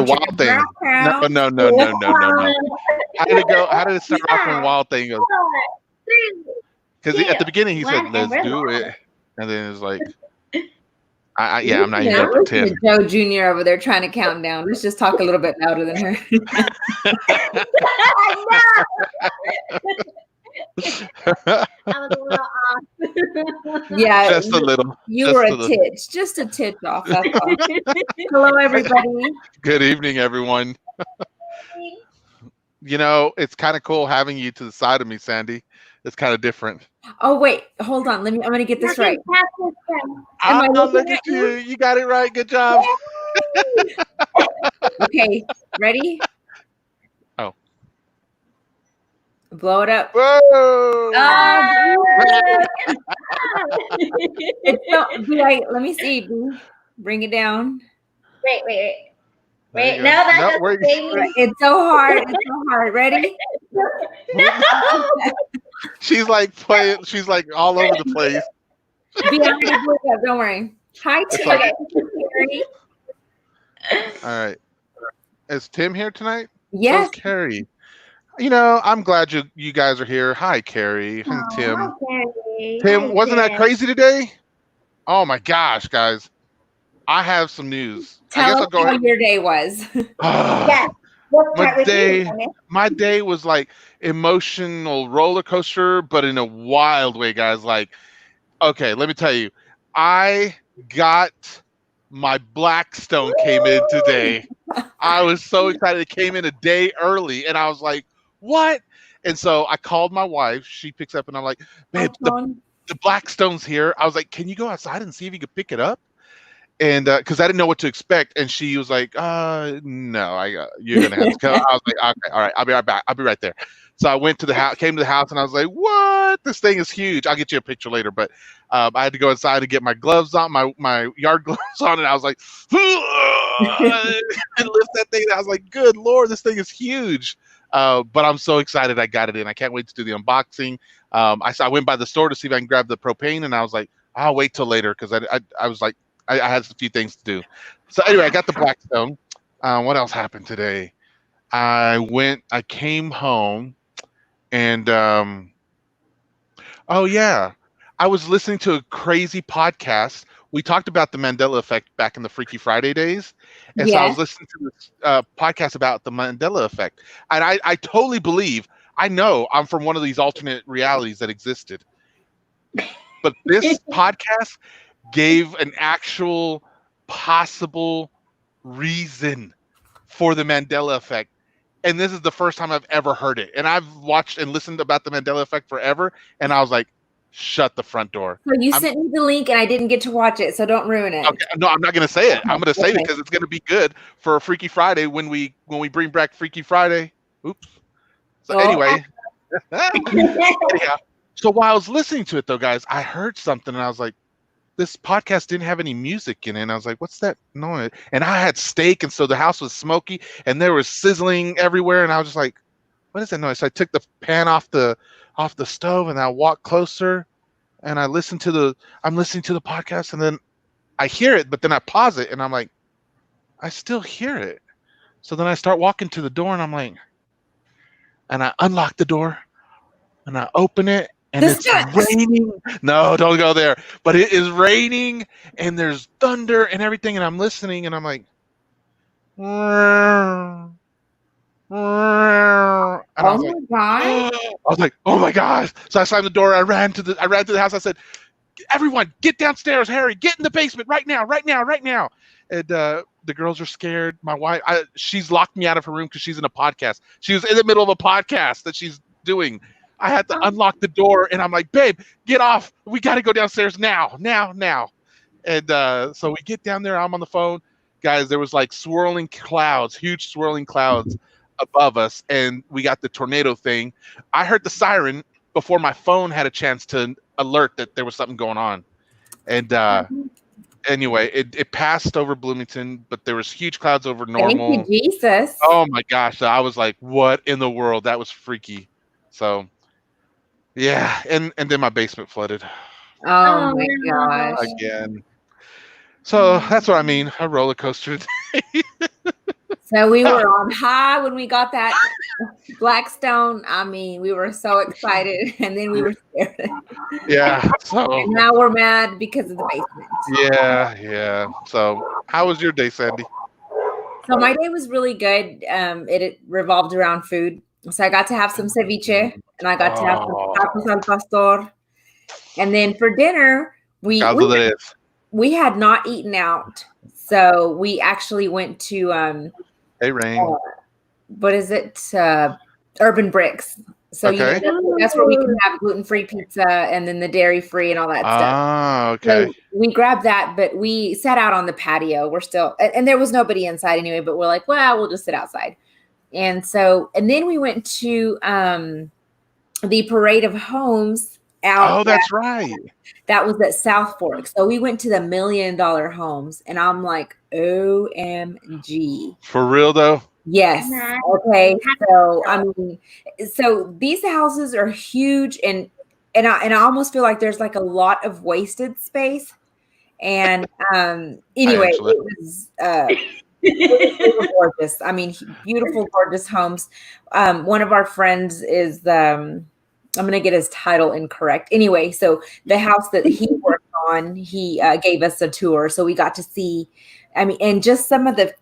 The wild thing. No, no, no, no, no, no, no. How did it go? How did it start off from wild thing? Because at the beginning he said, "Let's do it," and then it's like, yeah, I'm not even gonna pretend. Joe Jr. over there trying to count down. Let's just talk a little bit louder than her. I was a little off. Yeah, just a little. You were a titch, just a titch off. That's all. Hello, everybody. Good evening, everyone. You know, it's kind of cool having you to the side of me, Sandy. It's kind of different. Oh wait, hold on. I'm gonna get this right. Look at you. You got it right. Good job. Okay, ready? Oh. Blow it up. Whoa! Let me see. Bring it down. Wait. No, that's it's so hard. It's so hard. Ready? She's like playing. She's like all over the place. Don't worry. Hi, Tim. All right. Is Tim here tonight? Yes. So Carrie. You know, I'm glad you guys are here. Hi, Carrie. Hi, Tim. Hi, Carrie. Tim, wasn't that crazy today? Oh my gosh, guys. I have some news. Tell us how your day was. Yes. My day was like emotional roller coaster, but in a wild way, guys. Like, okay, let me tell you. I got my Blackstone came in today. I was so excited. It came in a day early, and I was like, what? And so I called my wife. She picks up, and I'm like, babe, the Blackstone's here. I was like, can you go outside and see if you could pick it up? And because I didn't know what to expect, and she was like, no, you're gonna have to come. I was like, okay, all right, I'll be right back. I'll be right there. So I went to the house, came to the house, and I was like, what? This thing is huge. I'll get you a picture later, but I had to go inside to get my gloves on, my yard gloves on, and I was like, and lift that thing. And I was like, good Lord, this thing is huge. But I'm so excited I got it in. I can't wait to do the unboxing. I went by the store to see if I can grab the propane, and I was like, I'll wait till later because I was like, I had a few things to do. So anyway, I got the Blackstone. What else happened today? I came home and oh yeah, I was listening to a crazy podcast. We talked about the Mandela effect back in the Freaky Friday days. And so I was listening to this podcast about the Mandela effect. And I totally believe, I know I'm from one of these alternate realities that existed. But this podcast gave an actual possible reason for the Mandela effect. And this is the first time I've ever heard it. And I've watched and listened about the Mandela effect forever. And I was like, shut the front door. So you sent me the link and I didn't get to watch it. So don't ruin it. Okay. No, I'm not going to say it. I'm going to say it because it's going to be good for Freaky Friday when we bring back Freaky Friday. Oops. So anyway. Anyhow, so while I was listening to it though, guys, I heard something and I was like, this podcast didn't have any music in it. And I was like, what's that noise? And I had steak. And so the house was smoky and there was sizzling everywhere. And I was just like, what is that noise? So I took the pan off the stove and I walked closer and I'm listening to the podcast and then I hear it, but then I pause it and I'm like, I still hear it. So then I start walking to the door and I'm like, and I unlock the door and I open it. And it's raining. No, don't go there. But it is raining and there's thunder and everything. And I'm listening and I'm like, and I was like, oh my gosh. So I slammed the door. I ran to the house. I said, everyone, get downstairs. Harry, get in the basement right now. And the girls are scared. My wife, she's locked me out of her room because she's in a podcast. She was in the middle of a podcast that she's doing. I had to unlock the door and I'm like, babe, get off. We got to go downstairs now. And so we get down there. I'm on the phone. Guys, there was like huge swirling clouds above us. And we got the tornado thing. I heard the siren before my phone had a chance to alert that there was something going on. And anyway, it passed over Bloomington, but there was huge clouds over normal. Thank you, Jesus. Oh my gosh. I was like, what in the world? That was freaky. So yeah, and then my basement flooded. Oh my gosh. Again. So that's what I mean, a roller coaster today. So we were on high when we got that Blackstone. I mean, we were so excited, and then we were scared. Yeah. So And now we're mad because of the basement. yeah. So how was your day, Sandy? So my day was really good. It revolved around food. So I got to have some ceviche, and I got to have some tacos al pastor. And then for dinner, we had not eaten out. So we actually went to Hey, Rain. What is it? Urban Bricks. So okay. That's where we can have gluten-free pizza and then the dairy-free and all that stuff. Ah, okay. So we grabbed that, but we sat out on the patio. We're still, and there was nobody inside anyway, but we're like, well, we'll just sit outside. And then we went to the Parade of Homes out. Oh, that's right. That was at South Fork. So we went to the $1 million homes, and I'm like, OMG. For real though? Yes. Okay. So I mean, so these houses are huge, and I almost feel like there's like a lot of wasted space. And anyway, it was gorgeous. I mean, beautiful, gorgeous homes. One of our friends is I'm going to get his title incorrect. Anyway, so the house that he worked on, he gave us a tour, so we got to see. I mean, and just some of the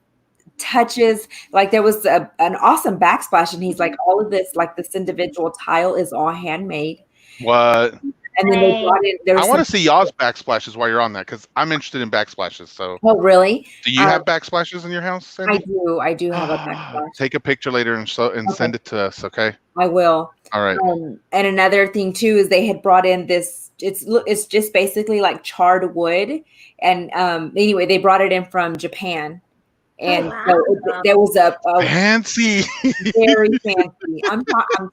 touches, like there was an awesome backsplash, and he's like, all of this, like this individual tile is all handmade. What? And then they brought in. I want to see y'all's backsplashes while you're on that, because I'm interested in backsplashes. So. Oh, really? Do you have backsplashes in your house, Sandy? I do have a backsplash. Take a picture later and send it to us, okay? I will. All right. And another thing too is they had brought in this. It's just basically like charred wood, and anyway, they brought it in from Japan. And so there was a fancy, very fancy. I'm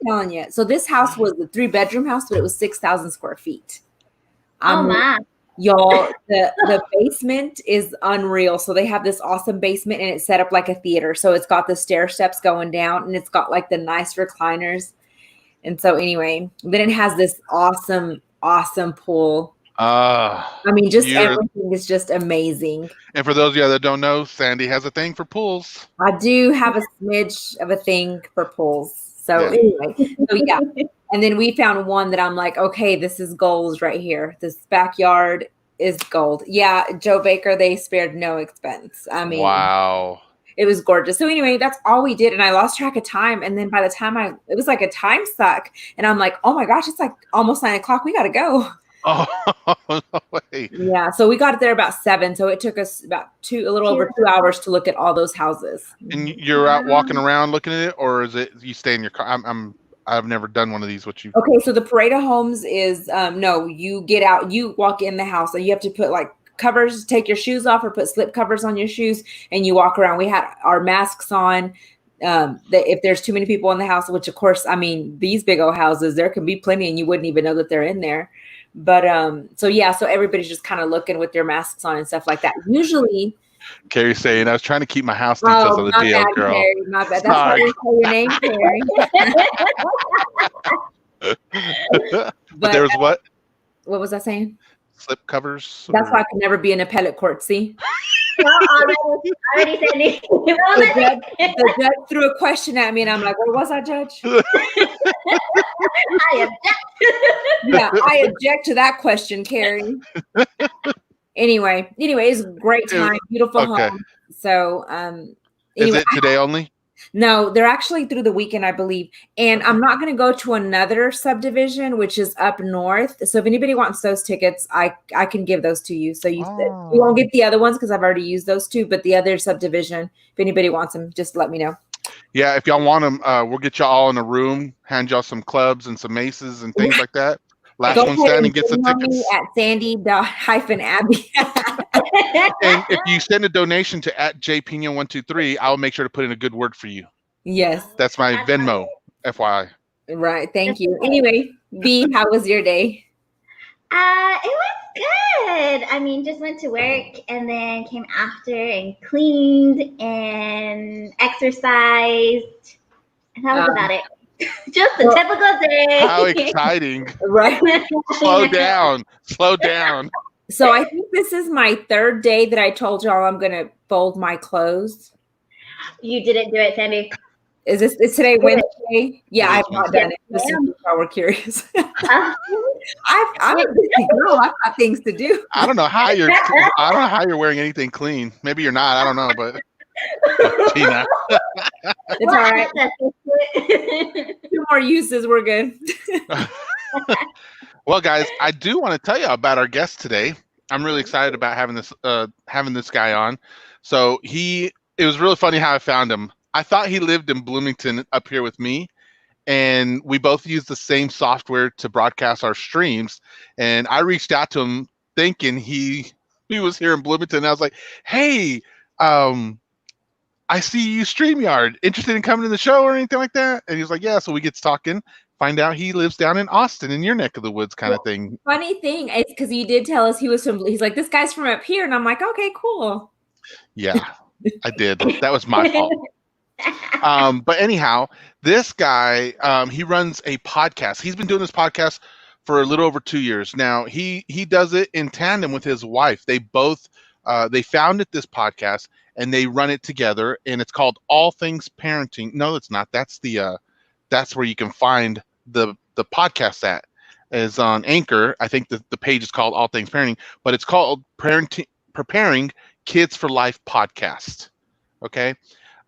telling you. So this house was a 3-bedroom house, but it was 6,000 square feet. Y'all, the basement is unreal. So they have this awesome basement, and it's set up like a theater. So it's got the stair steps going down, and it's got like the nice recliners. And so anyway, then it has this awesome pool. I mean, just everything is just amazing. And for those of you that don't know, Sandy has a thing for pools. I do have a smidge of a thing for pools. So anyway, and then we found one that I'm like, okay, this is gold right here. This backyard is gold. Yeah, Joe Baker, they spared no expense. I mean, wow. It was gorgeous. So anyway, that's all we did. And I lost track of time. And then by the time it was like a time suck. And I'm like, oh my gosh, it's like almost 9 o'clock. We got to go. Oh, no way. Yeah. So we got there about 7. So it took us about a little over 2 hours to look at all those houses. And you're out walking around looking at it, or is it you stay in your car? I've never done one of these. Okay. So the Parade of Homes is, no, you get out, you walk in the house, and you have to put like covers, take your shoes off or put slip covers on your shoes, and you walk around. We had our masks on. If there's too many people in the house, which of course, I mean, these big old houses, there can be plenty and you wouldn't even know that they're in there. But so everybody's just kind of looking with their masks on and stuff like that. Usually, Carrie's saying, I was trying to keep my house details on the deal, bad, girl. Carrie, my bad. That's why I didn't say your name, Carrie. But there was what? What was I saying? Slip covers. That's why I could never be in appellate court. See? Already said it. The judge threw a question at me, and I'm like, "What was I, Judge?" I object. Yeah, I object to that question, Carrie. Anyway, it's a great time, beautiful home. So, is it today only? No, they're actually through the weekend, I believe. And I'm not going to go to another subdivision, which is up north. So if anybody wants those tickets, I can give those to you. So you won't get the other ones because I've already used those 2. But the other subdivision, if anybody wants them, just let me know. Yeah, if y'all want them, we'll get y'all all in a room, hand y'all some clubs and some maces and things like that. Last one standing gets the tickets. At Sandy-Abbe. And if you send a donation to @JPiña123, I'll make sure to put in a good word for you. Yes. That's my Venmo, FYI. Right. Thank you. Anyway, B, how was your day? It was good. I mean, just went to work and then came after and cleaned and exercised. And that was about it. Just a typical day. How exciting. Right. Slow down. So I think this is my 3rd day that I told y'all I'm going to fold my clothes. You didn't do it, Sandy. Is today Wednesday? Yeah, I've not done it. Just Yes, in case y'all were curious. ma'am. I'm a busy girl. I've got things to do. I don't know how you're wearing anything clean. Maybe you're not. I don't know, but Gina. It's all right. 2 more uses, we're good. Well, guys, I do want to tell you about our guest today. I'm really excited about having this guy on. So it was really funny how I found him. I thought he lived in Bloomington up here with me, and we both use the same software to broadcast our streams. And I reached out to him thinking he was here in Bloomington. And I was like, hey, I see you StreamYard. Interested in coming to the show or anything like that? And he was like, yeah. So we get to talking, find out he lives down in Austin, in your neck of the woods kind of thing. Funny thing is because you did tell us he's like, this guy's from up here. And I'm like, okay, cool. Yeah, I did. That was my fault. But anyhow, this guy, he runs a podcast. He's been doing this podcast for a little over 2 years now. He does it in tandem with his wife. They both they founded this podcast and they run it together, and it's called All Things Parenting. No, it's not. That's where you can find the podcast at. Is on Anchor. I think the page is called All Things Parenting, but it's called Preparing Kids for Life podcast. Okay.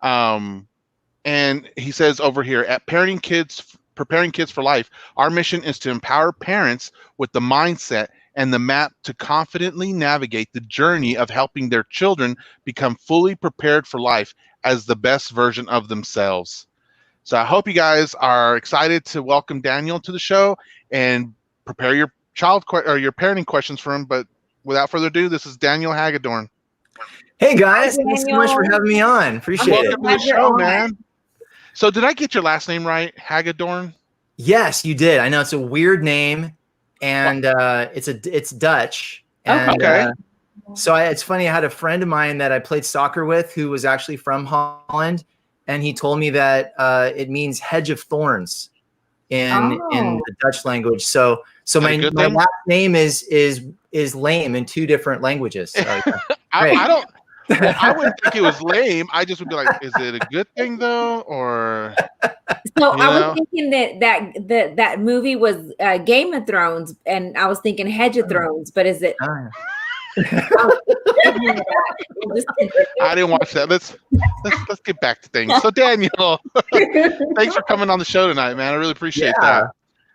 And he says over here at Preparing Kids for Life, our mission is to empower parents with the mindset and the map to confidently navigate the journey of helping their children become fully prepared for life as the best version of themselves. So I hope you guys are excited to welcome Daniel to the show and prepare your your parenting questions for him. But without further ado, this is Daniel Hagedorn. Hey guys, thanks so much for having me on. Appreciate it. Welcome to the show, man. So did I get your last name right, Hagedorn? Yes, you did. I know it's a weird name, and it's Dutch. And, okay. So it's funny. I had a friend of mine that I played soccer with who was actually from Holland, and he told me that it means hedge of thorns in the Dutch language. So my last name is lame in 2 different languages. I wouldn't think it was lame. I just would be like, is it a good thing though, or? So I was thinking that movie was Game of Thrones, and I was thinking Hedge of Thrones, but is it? I didn't watch that. Let's get back to things. So Daniel, thanks for coming on the show tonight, man. I really appreciate that.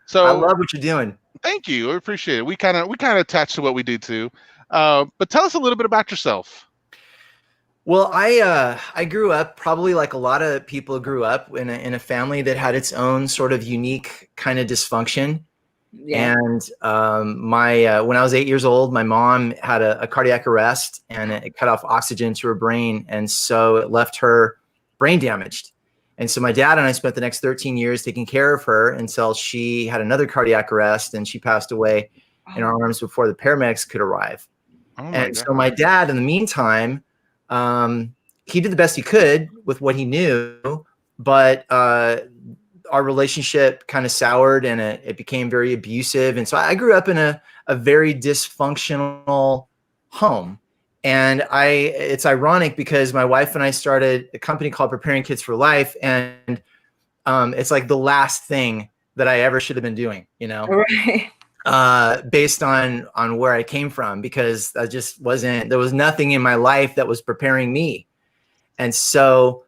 So I love what you're doing. Thank you. I appreciate it. We kind of attach to what we do too. But tell us a little bit about yourself. Well, I grew up probably like a lot of people grew up in a family that had its own sort of unique kind of dysfunction. Yeah. And when I was 8 years old, my mom had a cardiac arrest, and it cut off oxygen to her brain, and so it left her brain damaged. And so my dad and I spent the next 13 years taking care of her until she had another cardiac arrest, and she passed away in our arms before the paramedics could arrive. So my dad, in the meantime, he did the best he could with what he knew, but our relationship kind of soured, and it became very abusive. And so I grew up in a very dysfunctional home. And it's ironic because my wife and I started a company called Preparing Kids for Life, and it's like the last thing that I ever should have been doing, Right. Based on where I came from, because there was nothing in my life that was preparing me. And so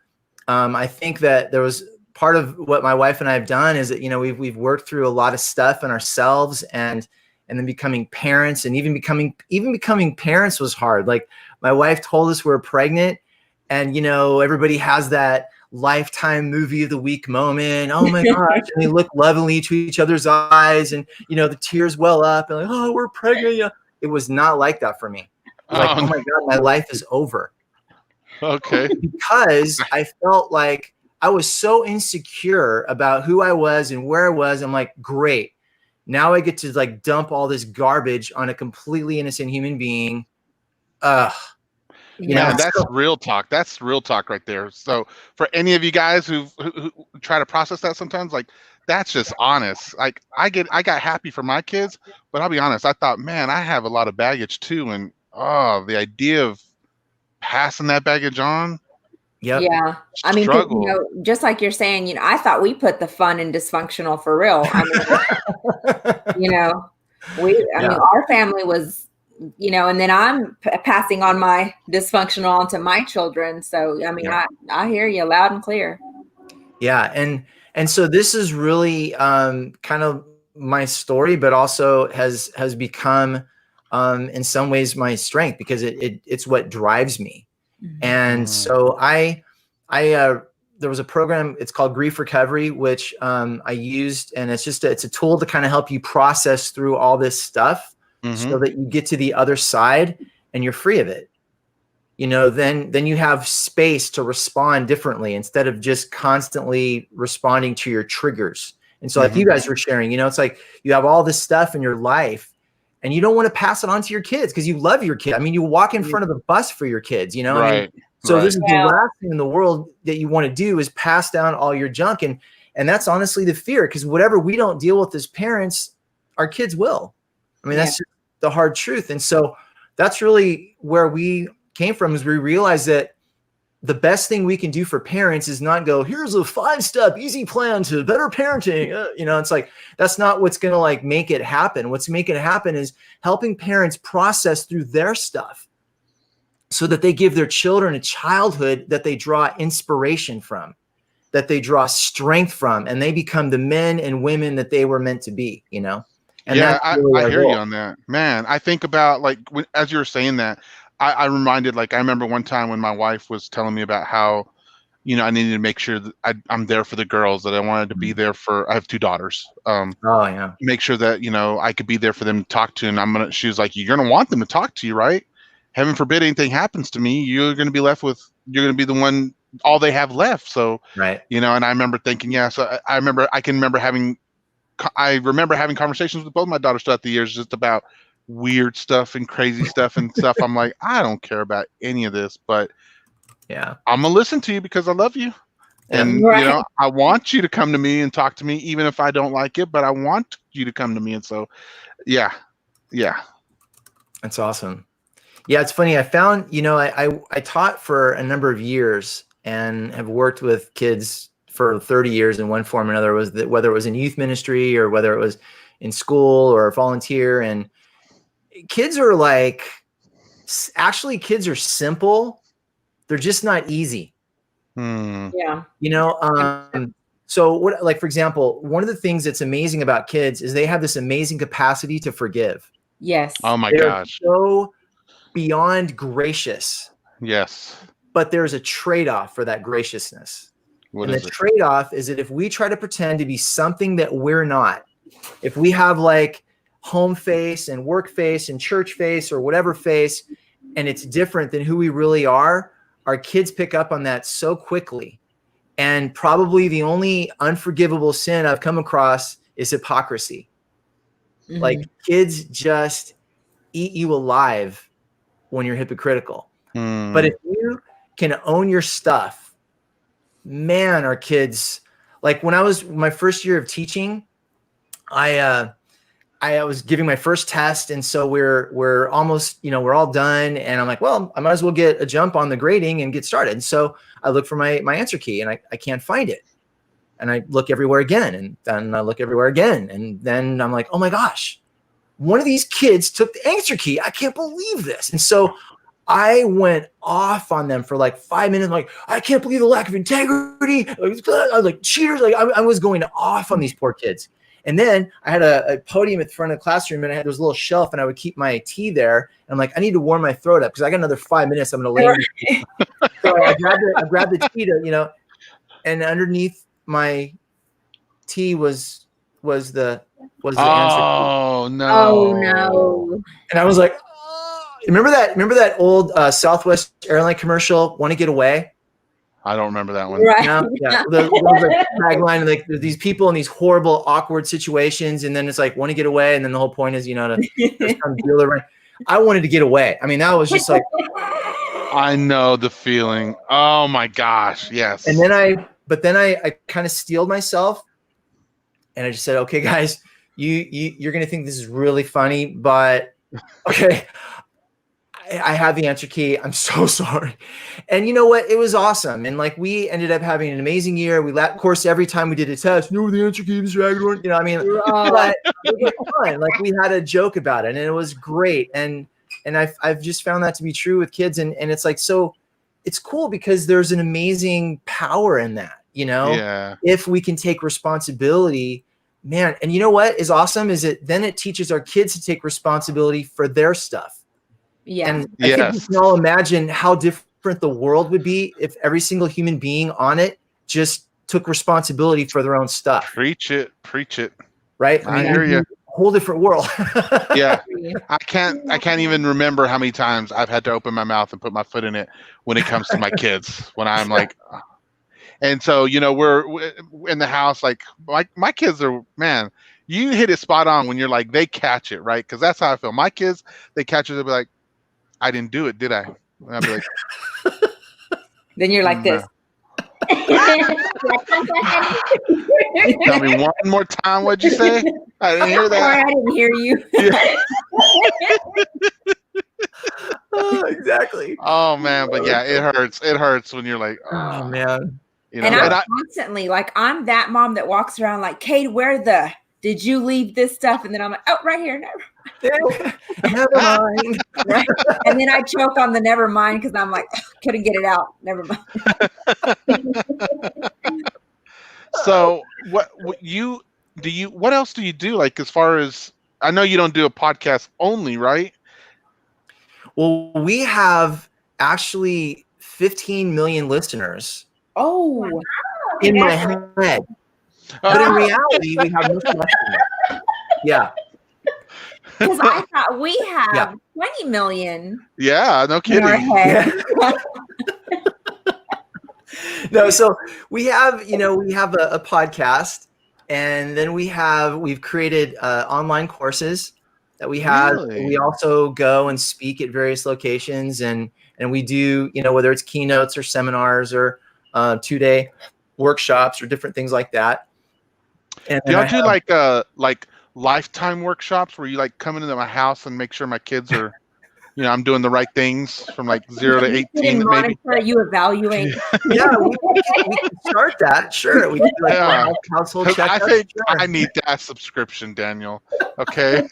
I think that there was part of what my wife and I have done is that, we've worked through a lot of stuff in ourselves, and then becoming parents, and even becoming parents was hard. Like, my wife told us we're pregnant, and, everybody has that Lifetime movie of the week moment. Oh my gosh. And they look lovingly to each other's eyes, and the tears well up, and like, oh, we're pregnant. It was not like that for me. Like, oh my God, my life is over. Okay. Because I felt like I was so insecure about who I was and where I was. I'm like, great. Now I get to like dump all this garbage on a completely innocent human being. That's real talk. That's real talk right there. So for any of you guys who try to process that sometimes, like, that's just honest. Like, I got happy for my kids, but I'll be honest, I thought, man, I have a lot of baggage too. And the idea of passing that baggage on. Yep. Yeah. I mean, 'cause, you know, just like you're saying, you know, I thought we put the fun in dysfunctional for real. I mean, you know, I mean, our family was, you know, and then I'm passing on my dysfunctional onto my children. So, I mean, I hear you loud and clear. Yeah. And so this is really kind of my story, but also has become in some ways my strength, because it's what drives me. And so there was a program, it's called Grief Recovery, which I used, and it's a tool to kind of help you process through all this stuff so that you get to the other side and you're free of it. You know, then you have space to respond differently instead of just constantly responding to your triggers. And so like you guys were sharing, you know, it's like you have all this stuff in your life and you don't want to pass it on to your kids because you love your kid. I mean, you walk in front of the bus for your kids, you know? Right. I mean, so this is the last thing in the world that you want to do is pass down all your junk. And that's honestly the fear, because whatever we don't deal with as parents, our kids will. I mean, that's just the hard truth. And so that's really where we came from, is we realized that the best thing we can do for parents is not go, here's a 5-step easy plan to better parenting. You know, it's like, that's not what's going to like make it happen. What's making it happen is helping parents process through their stuff so that they give their children a childhood that they draw inspiration from, that they draw strength from, and they become the men and women that they were meant to be, you know? And I hear you on that, man. I think about like, as you were saying that, I reminded, like, I remember one time when my wife was telling me about how, you know, I needed to make sure that I'm there for the girls, that I wanted to be there for, I have 2 daughters. Make sure that, you know, I could be there for them to talk to. And she was like, you're going to want them to talk to you, right? Heaven forbid anything happens to me, you're going to be left with, you're going to be the one, all they have left. So, you know, and I remember thinking, so I remember having conversations with both my daughters throughout the years, just about weird stuff and crazy stuff and stuff. I'm like, I don't care about any of this, but I'm gonna listen to you because I love you. And you know, I want you to come to me and talk to me, even if I don't like it, but I want you to come to me. And so, that's awesome. Yeah, it's funny. I found, you know, I taught for a number of years and have worked with kids for 30 years in one form or another, whether it was in youth ministry or whether it was in school or volunteer. And kids are like, actually kids are simple. They're just not easy. Yeah. You know, so what, like, for example, one of the things that's amazing about kids is they have this amazing capacity to forgive. Yes. Oh my gosh. So beyond gracious. Yes. But there's a trade-off for that graciousness. And the trade-off is that if we try to pretend to be something that we're not, if we have like home face and work face and church face or whatever face, and it's different than who we really are, our kids pick up on that so quickly. And probably the only unforgivable sin I've come across is hypocrisy. Like, kids just eat you alive when you're hypocritical. But if you can own your stuff, man, our kids, like when I was my first year of teaching, I was giving my first test. And so we're almost, you know, we're all done. And I'm like, well, I might as well get a jump on the grading and get started. And so I look for my answer key and I can't find it. And I look everywhere again. And then I look everywhere again. And then I'm like, oh my gosh, one of these kids took the answer key. I can't believe this. And so I went off on them for like 5 minutes. Like, I can't believe the lack of integrity. I was like, cheaters. Like, I was going off on these poor kids. And then I had a podium at the front of the classroom, and I had this little shelf, and I would keep my tea there. And I'm like, I need to warm my throat up because I got another 5 minutes. I'm going to lay. So I grabbed the tea to, you know, and underneath my tea was the answer. Oh no! Oh no! And I was like, Remember that old Southwest airline commercial, "Want to Get Away"? I don't remember that one. Right. Yeah. There was like tagline, like these people in these horrible, awkward situations, and then it's like, "Want to get away," and then the whole point is, you know, to come deal it right. I wanted to get away. I mean, that was just like, I know the feeling. Oh my gosh, yes. And then I kind of steeled myself, and I just said, "Okay, guys, you're gonna think this is really funny, but okay." I have the answer key. I'm so sorry. And you know what? It was awesome. And like, we ended up having an amazing year. Of course, every time we did a test, no, the answer key is Hagedorn. You know, I mean, but it was fun. Like, we had a joke about it, and it was great. And I've just found that to be true with kids. And it's like, so it's cool because there's an amazing power in that, you know, if we can take responsibility, man. And you know what is awesome is then it teaches our kids to take responsibility for their stuff. Yeah. And I think we can all imagine how different the world would be if every single human being on it just took responsibility for their own stuff. Preach it. Right? I hear you. Whole different world. Yeah. I can't even remember how many times I've had to open my mouth and put my foot in it when it comes to my kids, when I'm like, and so, you know, we're in the house, like my kids are, man, you hit it spot on when you're like, they catch it, right? Because that's how I feel. My kids, they catch it, they'll be like, I didn't do it, did I? And I'll be like, then you're like this. Tell me one more time, what'd you say? I didn't hear that. Sorry, I didn't hear you. Exactly. Oh man, but yeah, it hurts. It hurts when you're like, oh man. You know, and I'm constantly like, I'm that mom that walks around like, Kate, did you leave this stuff? And then I'm like, oh, right here. Never mind. Right? And then I choke on the never mind because I'm like, couldn't get it out. Never mind. So what else do you do? Like, as far as, I know you don't do a podcast only, right? Well, we have actually 15 million listeners. Oh, in my head. But in reality, we have much less than that. Yeah. Because I thought we have 20 million. Yeah, no kidding. In our head. No, so we have a podcast, and then we've created online courses that we have. Really? We also go and speak at various locations, and we do, whether it's keynotes or seminars or 2-day workshops or different things like that. And do y'all do like lifetime workshops where you like come into my house and make sure my kids are, I'm doing the right things from like 0 to 18 maybe? You evaluate. Yeah, we can start that. Sure. We can do like household check. I think I need that subscription, Daniel. Okay.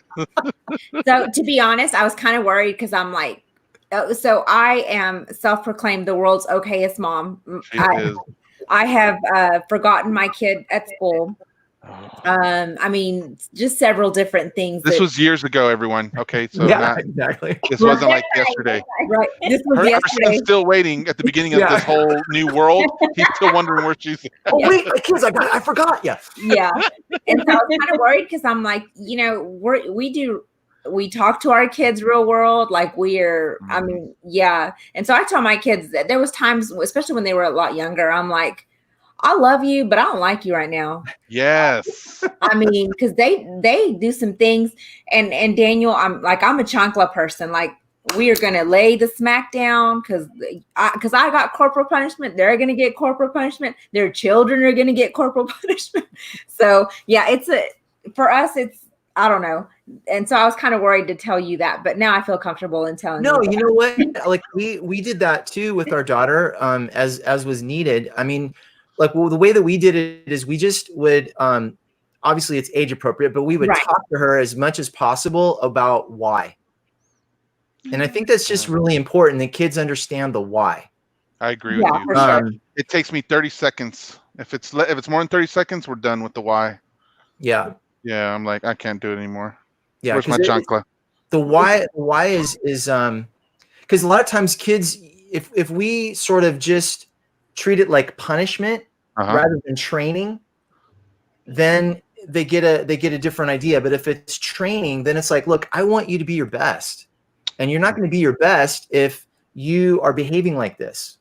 So to be honest, I was kind of worried because I'm like, so I am self-proclaimed the world's okayest mom. I have forgotten my kid at school. I mean, just several different things. This was years ago, everyone. Okay, so exactly. This wasn't like yesterday. Right. This was yesterday. Her son's still waiting at the beginning of this whole new world. He's still wondering where she's at. Oh wait, my kids! I forgot. Yeah. Yeah, and so I was kind of worried because I'm like, we talk to our kids real world, like we're. I mean, yeah. And so I told my kids that there was times, especially when they were a lot younger, I'm like, I love you, but I don't like you right now. Yes. I mean, because they do some things, and Daniel, I'm a chancla person. Like, we are gonna lay the smack down because I got corporal punishment. They're gonna get corporal punishment. Their children are gonna get corporal punishment. So yeah, for us, it's, I don't know. And so I was kind of worried to tell you that, but now I feel comfortable in telling you. No, you know what? Like we did that too with our daughter, as was needed. I mean, like, well, the way that we did it is we just would, obviously it's age appropriate, but we would talk to her as much as possible about why. And I think that's just really important that kids understand the why. I agree with you. Sure. It takes me 30 seconds. If it's more than 30 seconds, we're done with the why. Yeah. Yeah, I'm like, I can't do it anymore. Yeah. Where's my chancla? The why is because a lot of times kids, if we sort of just treat it like punishment rather than training, then they get a different idea. But if it's training, then it's like, look, I want you to be your best, and you're not going to be your best if you are behaving like this.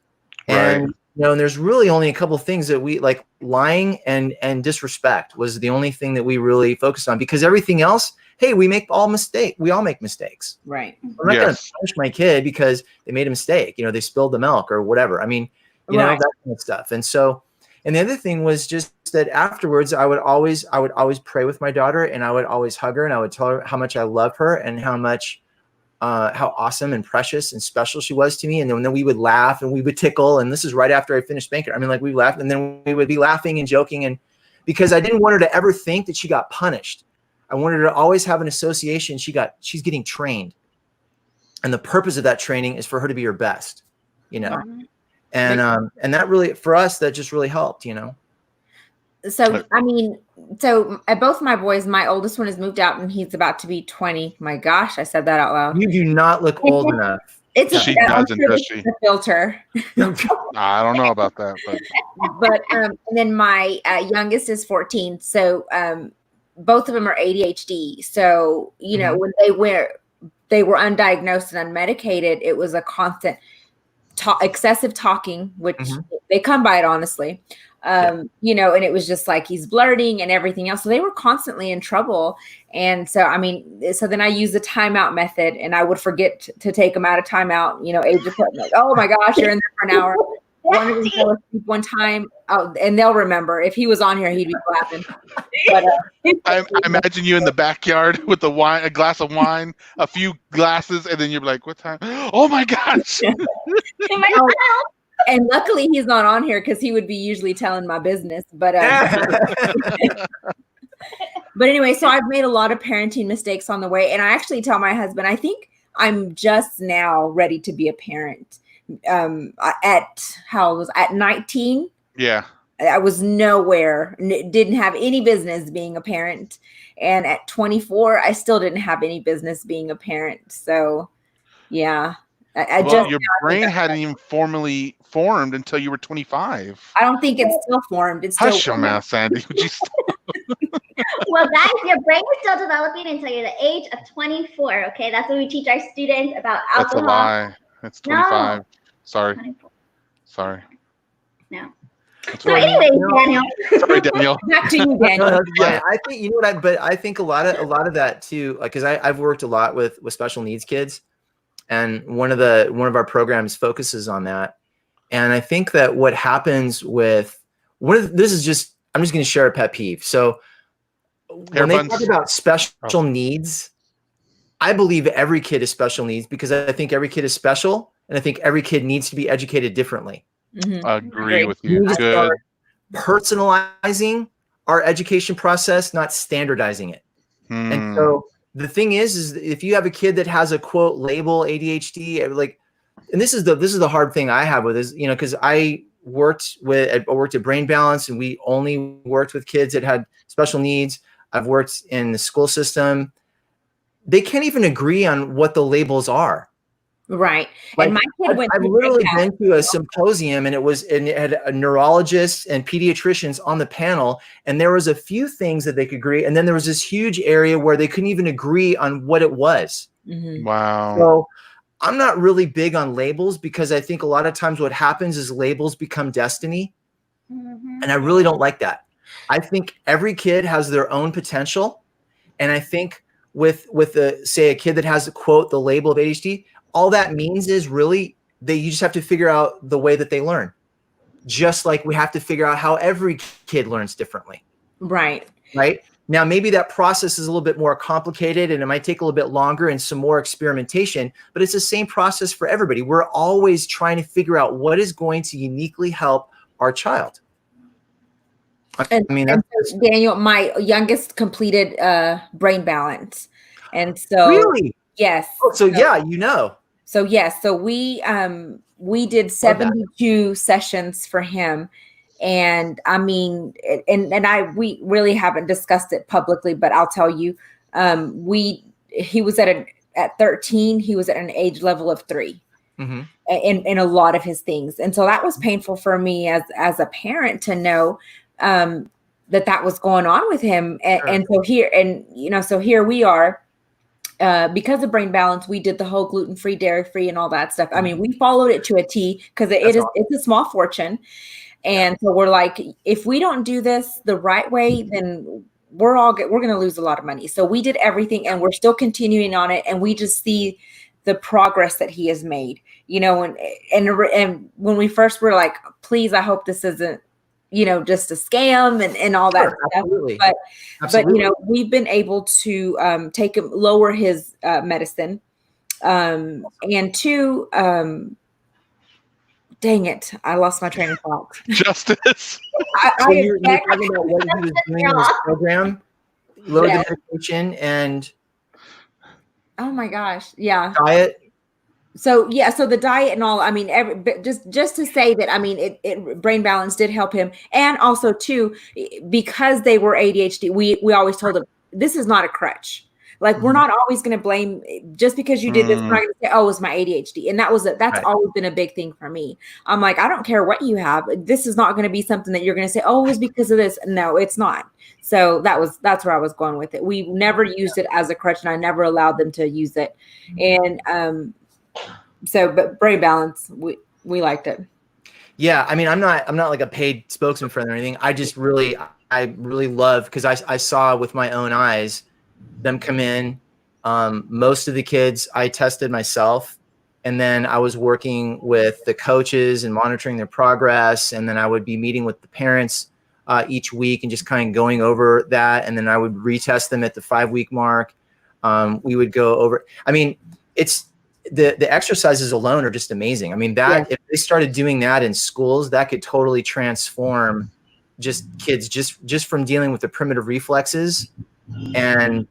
Right. And and there's really only a couple of things that we like. Lying and disrespect was the only thing that we really focused on, because everything else, hey, we all make mistakes. Right. I'm not going to punish my kid because they made a mistake. They spilled the milk or whatever. I mean, that kind of stuff. And so, and the other thing was just that afterwards, I would always pray with my daughter, and I would always hug her, and I would tell her how much I love her and how much how awesome and precious and special she was to me. And then we would laugh and we would tickle. And this is right after I finished spanking her. I mean, like we laughed and then we would be laughing and joking. And because I didn't want her to ever think that she got punished. I wanted her to always have an association. She's getting trained. And the purpose of that training is for her to be her best, you know? And that really, for us, that just really helped, you know? So, I mean, both my boys, my oldest one has moved out and he's about to be 20. My gosh, I said that out loud. You do not look old enough. She doesn't, does she? The filter. I don't know about that, but and then my youngest is 14. So both of them are ADHD. So, you know, when they were undiagnosed and unmedicated, it was a constant excessive talking, which they come by it honestly. You know, and it was just like he's blurting and everything else. So they were constantly in trouble. And so, I mean, so then I used the timeout method and I would forget to take them out of timeout, you know, age of like, oh my gosh, you're in there for an hour. One of them fell asleep one time, and they'll remember. If he was on here, he'd be laughing. But, I imagine you in the backyard with a glass of wine, a few glasses, and then you're like, what time? Oh my gosh. And luckily he's not on here because he would be usually telling my business. But but anyway, so I've made a lot of parenting mistakes on the way. And I actually tell my husband, I think I'm just now ready to be a parent. At 19. Yeah. I was nowhere, didn't have any business being a parent. And at 24, I still didn't have any business being a parent. So yeah. Your brain hadn't even formally formed until you were 25. I don't think it's still formed. It's Hush your mouth, Sandy. Would you Well, guys, your brain is still developing until you're the age of 24. Okay, that's what we teach our students about alcohol. That's a lie. It's 25. No. Sorry. 24. Sorry. No. That's So right. anyway, Daniel. Sorry, Daniel. Back to you, Daniel. Yeah, I think you know what but I think a lot of that too, like because I've worked a lot with special needs kids. And one of our programs focuses on that. And I think that what happens with I'm just going to share a pet peeve. So when they talk about special needs, I believe every kid is special needs because I think every kid is special. And I think every kid needs to be educated differently. I agree with you. Good. Personalizing our education process, not standardizing it. And so the thing is if you have a kid that has a quote label ADHD, like, and this is the hard thing I have with is, you know, because I worked at Brain Balance and we only worked with kids that had special needs. I've worked in the school system. They can't even agree on what the labels are. Right. Like, and my kid went I've literally been to a symposium and it had a neurologists and pediatricians on the panel. And there was a few things that they could agree. And then there was this huge area where they couldn't even agree on what it was. Wow. So I'm not really big on labels because I think a lot of times what happens is labels become destiny. And I really don't like that. I think every kid has their own potential. And I think with say a kid that has the label of ADHD, all that means is really you just have to figure out the way that they learn. Just like we have to figure out how every kid learns differently. Right. Right. Now, maybe that process is a little bit more complicated and it might take a little bit longer and some more experimentation, but it's the same process for everybody. We're always trying to figure out what is going to uniquely help our child. And so Daniel, my youngest completed Brain Balance. And so really? Yes. Oh, so yeah, you know. So yes, so we did 72 sessions for him. And I mean, we really haven't discussed it publicly, but I'll tell you, he was at 13, he was at an age level of 3 in a lot of his things. And so that was painful for me as a parent to know that was going on with him. And so here we are. Because of Brain Balance, we did the whole gluten-free, dairy-free, and all that stuff. I mean, we folled it to a T because it's a small fortune. And so we're like, if we don't do this the right way, then we're going to lose a lot of money. So we did everything and we're still continuing on it. And we just see the progress that he has made, you know, and when we first were like, please, I hope this isn't, you know, just a scam and all that stuff. Absolutely. But, you know, we've been able to lower his medicine. And two, dang it, I lost my train of thought. Justice. You're talking about what he was doing in his program, lower the medication and oh my gosh, yeah, diet. So the diet and all. I mean, just to say that. I mean, it Brain Balance did help him, and also too, because they were ADHD. We always told them this is not a crutch. Like we're not always going to blame just because you did this. We're not going to say, "Oh, it's my ADHD," and that's always been a big thing for me. I'm like, I don't care what you have. This is not going to be something that you're going to say, "Oh, it was because of this." No, it's not. So that's where I was going with it. We never used it as a crutch, and I never allowed them to use it. And but Brain Balance, we liked it. Yeah, I mean, I'm not like a paid spokesman for them or anything. I really love, because I saw with my own eyes them come in. Most of the kids I tested myself, and then I was working with the coaches and monitoring their progress, and then I would be meeting with the parents each week and just kind of going over that, and then I would retest them at the 5-week mark. We would go over. I mean, it's the exercises alone are just amazing. I mean, if they started doing that in schools, that could totally transform just kids just from dealing with the primitive reflexes. And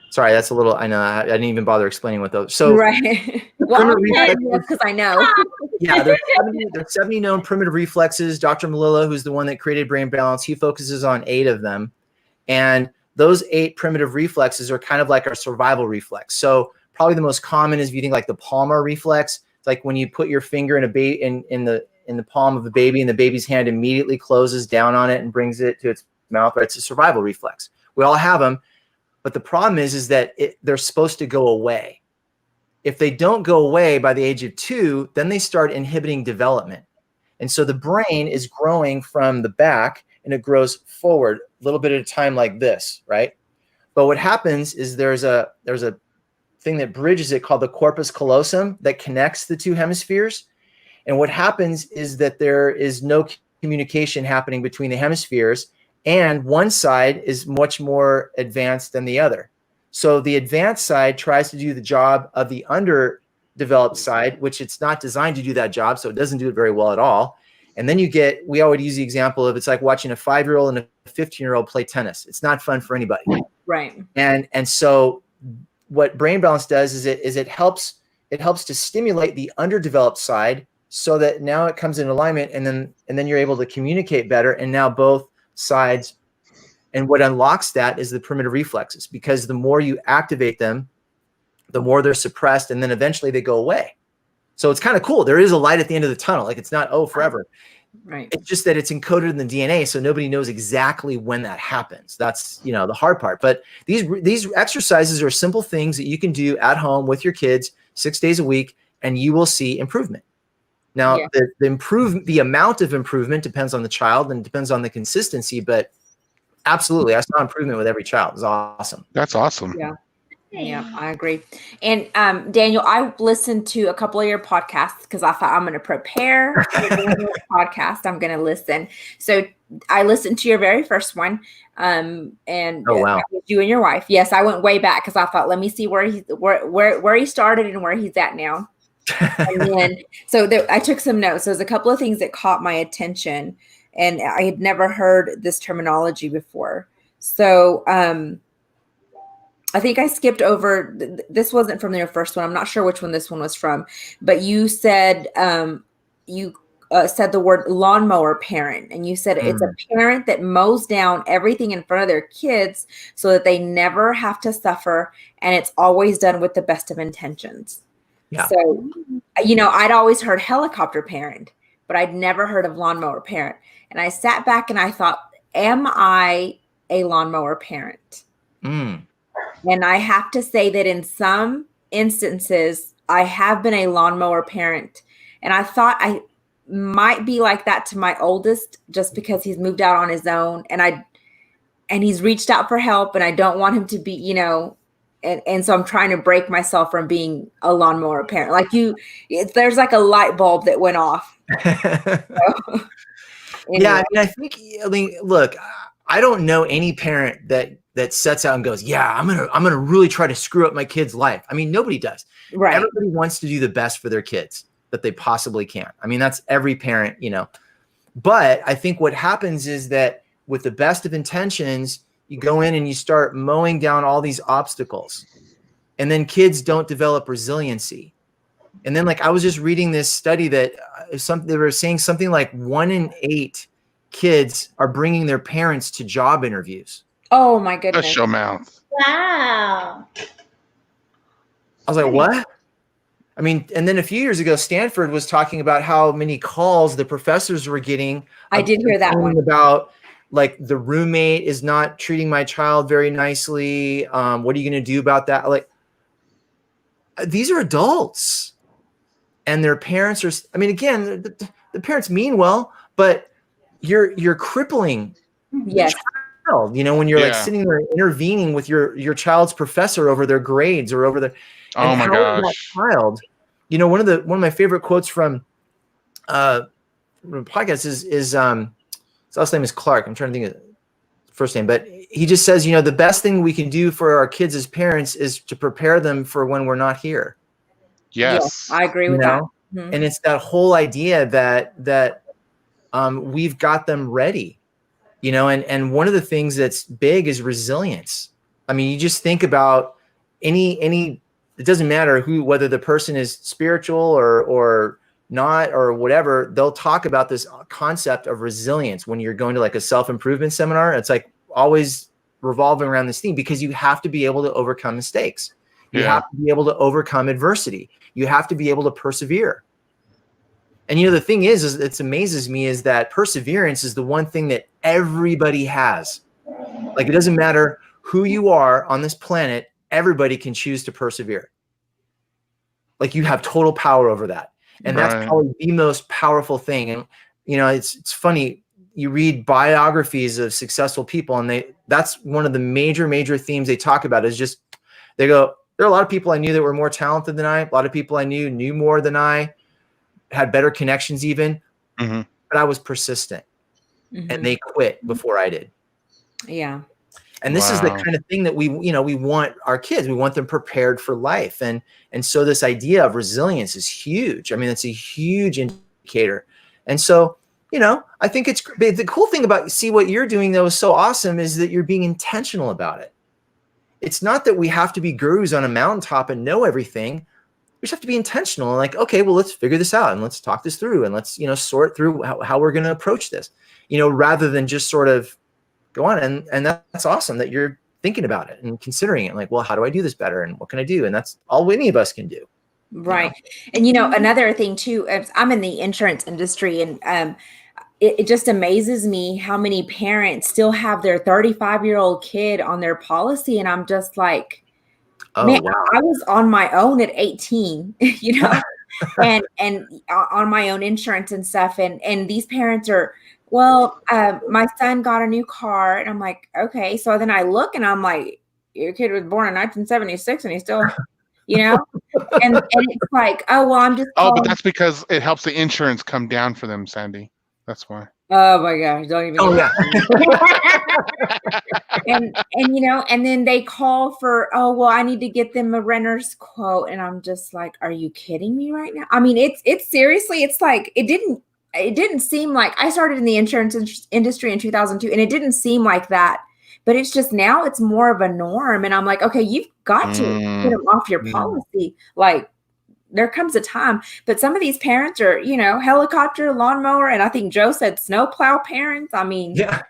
sorry, that's a little, I know I didn't even bother explaining what those. So right. Well, because I know. Yeah, there's 70 known primitive reflexes. Dr. Malilla, who's the one that created Brain Balance, he focuses on 8 of them. And those 8 primitive reflexes are kind of like our survival reflex. So probably the most common is if you think like the palmar reflex. It's like when you put your finger in the palm of a baby, and the baby's hand immediately closes down on it and brings it to its mouth. Right? It's a survival reflex. We all have them, but the problem is that they're supposed to go away. If they don't go away by the age of 2, then they start inhibiting development. And so the brain is growing from the back, and it grows forward a little bit at a time like this, right? But what happens is there's a thing that bridges it called the corpus callosum that connects the 2 hemispheres. And what happens is that there is no communication happening between the hemispheres, and one side is much more advanced than the other. So the advanced side tries to do the job of the underdeveloped side, which it's not designed to do that job. So it doesn't do it very well at all. And then we always use the example of, it's like watching a 5-year-old and a 15-year-old play tennis. It's not fun for anybody. Right. And so what Brain Balance does is it helps to stimulate the underdeveloped side, so that now it comes in alignment, and then you're able to communicate better. And now both sides, and what unlocks that is the primitive reflexes, because the more you activate them, the more they're suppressed, and then eventually they go away. So it's kind of cool. There is a light at the end of the tunnel. Like, it's not forever. Right. It's just that it's encoded in the DNA, so nobody knows exactly when that happens. That's, the hard part. But these exercises are simple things that you can do at home with your kids 6 days a week, and you will see improvement. Now, the amount of improvement depends on the child and depends on the consistency, but absolutely, I saw improvement with every child. It was awesome. That's awesome. Yeah. Yeah, I agree. And Daniel, I listened to a couple of your podcasts because I thought I'm going to prepare for the podcast. I'm going to listen. So I listened to your very first one, and oh, wow. You and your wife. Yes, I went way back because I thought, let me see where he started and where he's at now. And then, I took some notes. There's a couple of things that caught my attention, and I had never heard this terminology before. So, I think I skipped over. This wasn't from your first one. I'm not sure which one this one was from, but you said said the word lawnmower parent, and you said it's a parent that mows down everything in front of their kids so that they never have to suffer, and it's always done with the best of intentions. Yeah. So, I'd always heard helicopter parent, but I'd never heard of lawnmower parent. And I sat back and I thought, am I a lawnmower parent? And I have to say that in some instances, I have been a lawnmower parent. And I thought I might be like that to my oldest, just because he's moved out on his own, and he's reached out for help, and I don't want him to be, and so I'm trying to break myself from being a lawnmower parent. Like there's like a light bulb that went off. So, anyway. Yeah, I mean, look, I don't know any parent that sets out and goes, yeah, I'm gonna really try to screw up my kid's life. I mean, nobody does. Right. Everybody wants to do the best for their kids that they possibly can. I mean, that's every parent, you know. But I think what happens is that with the best of intentions, you go in and you start mowing down all these obstacles, and then kids don't develop resiliency. And then, like, I was just reading this study that they were saying something like 1 in 8 kids are bringing their parents to job interviews. Oh my goodness. Shut your mouth. Wow. I was like, what? I mean, and then a few years ago, Stanford was talking about how many calls the professors were getting. I did hear that one. About, like, the roommate is not treating my child very nicely. What are you going to do about that? Like, these are adults, and their parents are, I mean, again, the parents mean well, but you're crippling Yes. the child, you know, when you're like sitting there intervening with your child's professor over their grades or over the, oh my gosh, that child, you know, one of my favorite quotes from the podcast is his last name is Clark. I'm trying to think of the first name, but he just says, you know, the best thing we can do for our kids as parents is to prepare them for when we're not here. Yes, I agree with that. Mm-hmm. And it's that whole idea that we've got them ready, you know, and one of the things that's big is resilience. I mean, you just think about any, it doesn't matter whether the person is spiritual or not or whatever, they'll talk about this concept of resilience when you're going to like a self-improvement seminar. It's like always revolving around this theme, because you have to be able to overcome mistakes. You have to be able to overcome adversity. You have to be able to persevere. And, you know, the thing is it amazes me is that perseverance is the one thing that everybody has. Like, it doesn't matter who you are on this planet, everybody can choose to persevere. Like, you have total power over that. And that's probably the most powerful thing. And, you know, it's funny, you read biographies of successful people, and that's one of the major themes they talk about is just, they go, there are a lot of people I knew that were more talented than I, a lot of people I knew more than I, had better connections even, but I was persistent, and they quit before I did. Yeah. And this is the kind of thing that we want our kids, we want them prepared for life. And so this idea of resilience is huge. I mean, it's a huge indicator. And so, you know, I think it's the cool thing about what you're doing though is so awesome is that you're being intentional about it. It's not that we have to be gurus on a mountaintop and know everything. We just have to be intentional and like, okay, well, let's figure this out and let's talk this through and let's, you know, sort through how we're going to approach this, you know, rather than just sort of go on. And that's awesome that you're thinking about it and considering it. Like, well, how do I do this better? And what can I do? And that's all any of us can do. Right. You know? And, you know, another thing too, I'm in the insurance industry, and it just amazes me how many parents still have their 35-year-old kid on their policy. And I'm just like, man, wow. I was on my own at 18, you know, and on my own insurance and stuff. And these parents are, well, my son got a new car, and I'm like, okay. So then I look and I'm like, your kid was born in 1976 and he's still, you know, and it's like, oh, well, I'm just. Oh, but that's because it helps the insurance come down for them, Sandy. That's why. Oh my gosh! Don't even. Oh yeah. and you know, and then they call for, oh well, I need to get them a renter's quote, and I'm just like, are you kidding me right now? I mean, it's seriously, it's like it didn't seem like I started in the insurance industry in 2002, and it didn't seem like that, but it's just now it's more of a norm, and I'm like, okay, you've got to get them off your policy, like. There comes a time, but some of these parents are, you know, helicopter, lawnmower, and I think Joe said snowplow parents. I mean, yeah.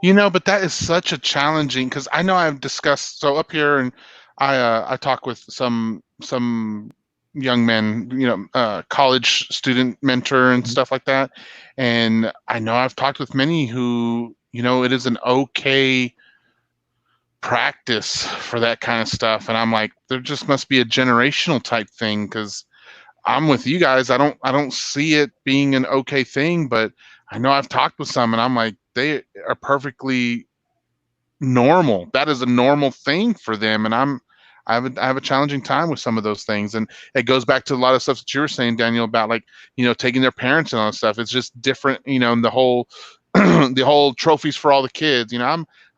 You know, but that is such a challenging, because I know I've discussed, so up here, and I talk with some young men, you know, college student mentor and stuff like that, and I know I've talked with many who, you know, it is an okay practice for that kind of stuff, and I'm like, there just must be a generational type thing, because I'm with you guys, I don't see it being an okay thing, but I know I've talked with some and I'm like, they are perfectly normal. That is a normal thing for them, and I have a challenging time with some of those things. And it goes back to a lot of stuff that you were saying, Daniel, about like, you know, taking their parents and all that stuff. It's just different, you know, and the whole the whole trophies for all the kids.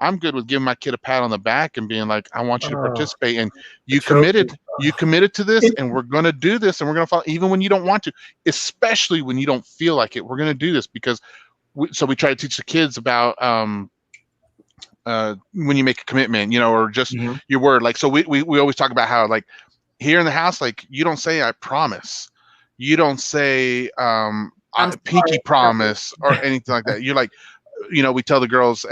I'm good with giving my kid a pat on the back and being like, I want you to participate, and you committed to this, and we're going to do this, and we're going to follow, even when you don't want to, especially when you don't feel like it. We're going to do this because we try to teach the kids about when you make a commitment, or just your word. Like, so we always talk about how, like, here in the house, like, you don't say I promise, you don't say pinky promise or anything like that. You're like, we tell the girls,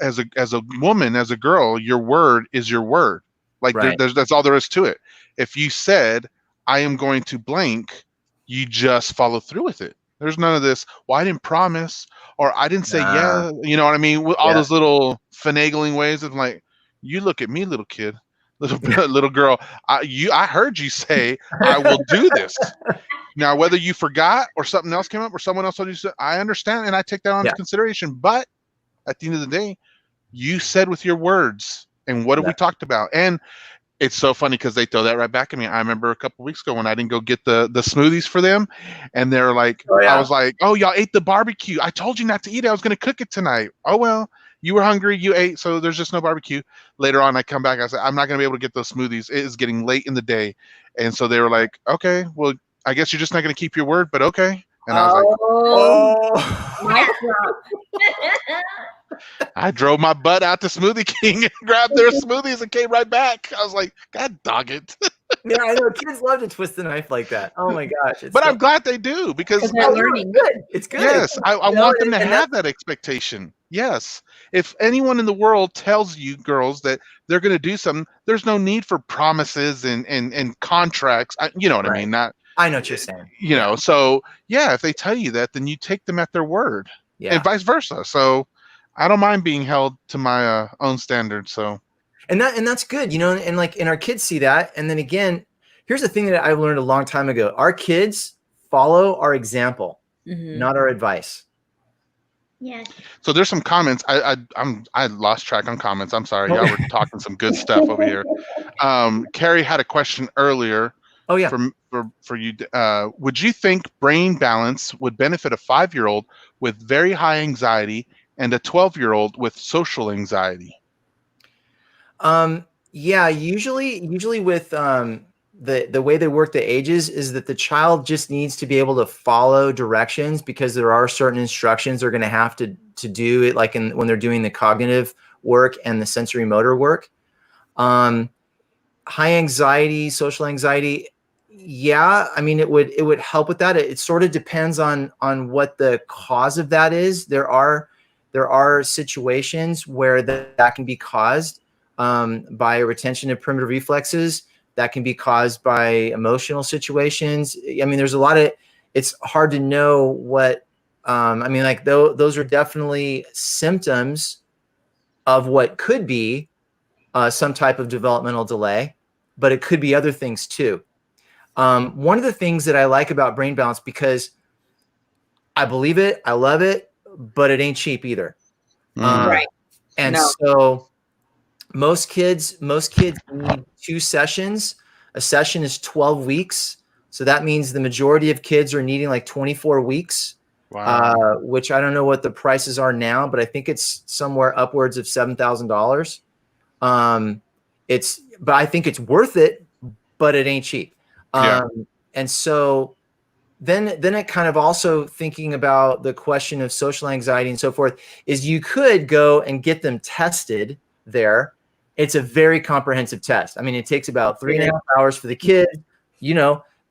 as a woman, as a girl, your word is your word. Like, right. That's all there is to it. If you said, I am going to blank, you just follow through with it. There's none of this, well, I didn't promise, or I didn't say yeah. You know what I mean? With all those little finagling ways of, like, you look at me, little kid, little girl. I heard you say, I will do this. Now, whether you forgot or something else came up or someone else told you, I understand, and I take that into consideration. But at the end of the day, you said with your words, and what have we talked about? And it's so funny because they throw that right back at me. I remember a couple of weeks ago when I didn't go get the smoothies for them, and they're like, I was like, oh, y'all ate the barbecue. I told you not to eat it. I was going to cook it tonight. Oh, well, you were hungry. You ate, so there's just no barbecue. Later on, I come back. I said, I'm not going to be able to get those smoothies. It is getting late in the day. And so they were like, okay, well, I guess you're just not going to keep your word, but okay. And I was like, I drove my butt out to Smoothie King and grabbed their smoothies and came right back. I was like, God dog it. Yeah, I know. Kids love to twist the knife like that. Oh my gosh. But I'm glad they do, because they're learning. Good. It's good. Yes, I want them to have that expectation. Yes. If anyone in the world tells you, girls, that they're going to do something, there's no need for promises and contracts. You know what I mean? I know what you're saying. So yeah, if they tell you that, then you take them at their word, and vice versa. So I don't mind being held to my own standards. So, and that's good, and like, and our kids see that. And then again, here's the thing that I learned a long time ago: our kids follow our example, not our advice. Yeah. So there's some comments. I lost track on comments. I'm sorry. Y'all were talking some good stuff over here. Carrie had a question earlier. Oh yeah. For you, would you think brain balance would benefit a 5-year-old with very high anxiety and a 12-year-old with social anxiety? Yeah, usually with the way they work the ages is that the child just needs to be able to follow directions, because there are certain instructions they're going to have to do it, like when they're doing the cognitive work and the sensory motor work. High anxiety, social anxiety. Yeah, I mean, it would help with that. It sort of depends on what the cause of that is. There are situations where that can be caused by a retention of primitive reflexes. That can be caused by emotional situations. I mean, there's a lot of. It's hard to know what. I mean, like those are definitely symptoms of what could be some type of developmental delay, but it could be other things too. One of the things that I like about brain balance, because I believe it, I love it, but it ain't cheap either. Right. And so most kids need 2 sessions. A session is 12 weeks. So that means the majority of kids are needing like 24 weeks, which I don't know what the prices are now, but I think it's somewhere upwards of $7,000. But I think it's worth it, but it ain't cheap. And so then it kind of also thinking about the question of social anxiety and so forth is you could go and get them tested there. It's a very comprehensive test. I mean, it takes about 3.5 hours for the kid.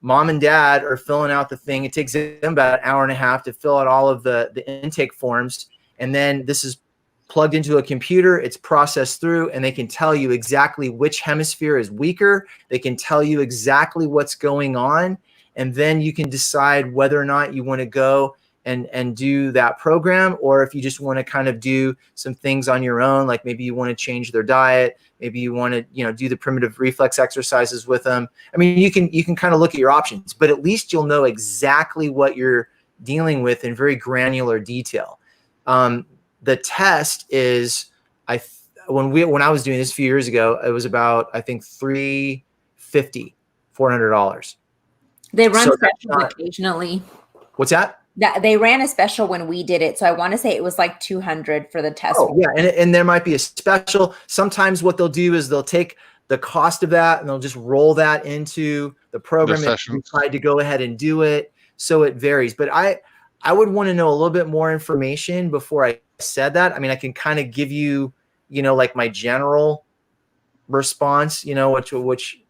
Mom and dad are filling out the thing. It takes them about 1.5 hours to fill out all of the intake forms. And then this is plugged into a computer, it's processed through, and they can tell you exactly which hemisphere is weaker. They can tell you exactly what's going on. And then you can decide whether or not you want to go and do that program, or if you just want to kind of do some things on your own, like maybe you want to change their diet, maybe you want to, do the primitive reflex exercises with them. I mean, you can kind of look at your options, but at least you'll know exactly what you're dealing with in very granular detail. The test is, when I was doing this a few years ago, it was about, I think, $400. They run sessions occasionally. What's that? They ran a special when we did it, so I want to say it was like $200 for the test. Oh, yeah, and there might be a special. Sometimes what they'll do is they'll take the cost of that and they'll just roll that into the program if you decide to go ahead and do it. So it varies. But I would want to know a little bit more information before I said that. I mean, I can kind of give you, like my general response, which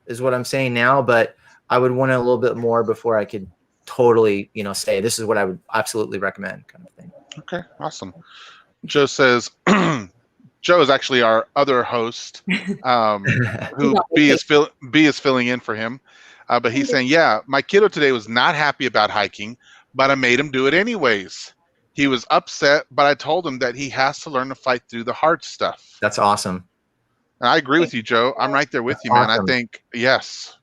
is what I'm saying now, but I would want a little bit more before I could totally, say this is what I would absolutely recommend, kind of thing. Okay, awesome. Joe says, Joe is actually our other host, who B is filling in for him. But he's saying, yeah, my kiddo today was not happy about hiking, but I made him do it anyways. He was upset, but I told him that he has to learn to fight through the hard stuff. That's awesome. And I agree with you, Joe. I'm right there with you, man. Awesome. I think, yes,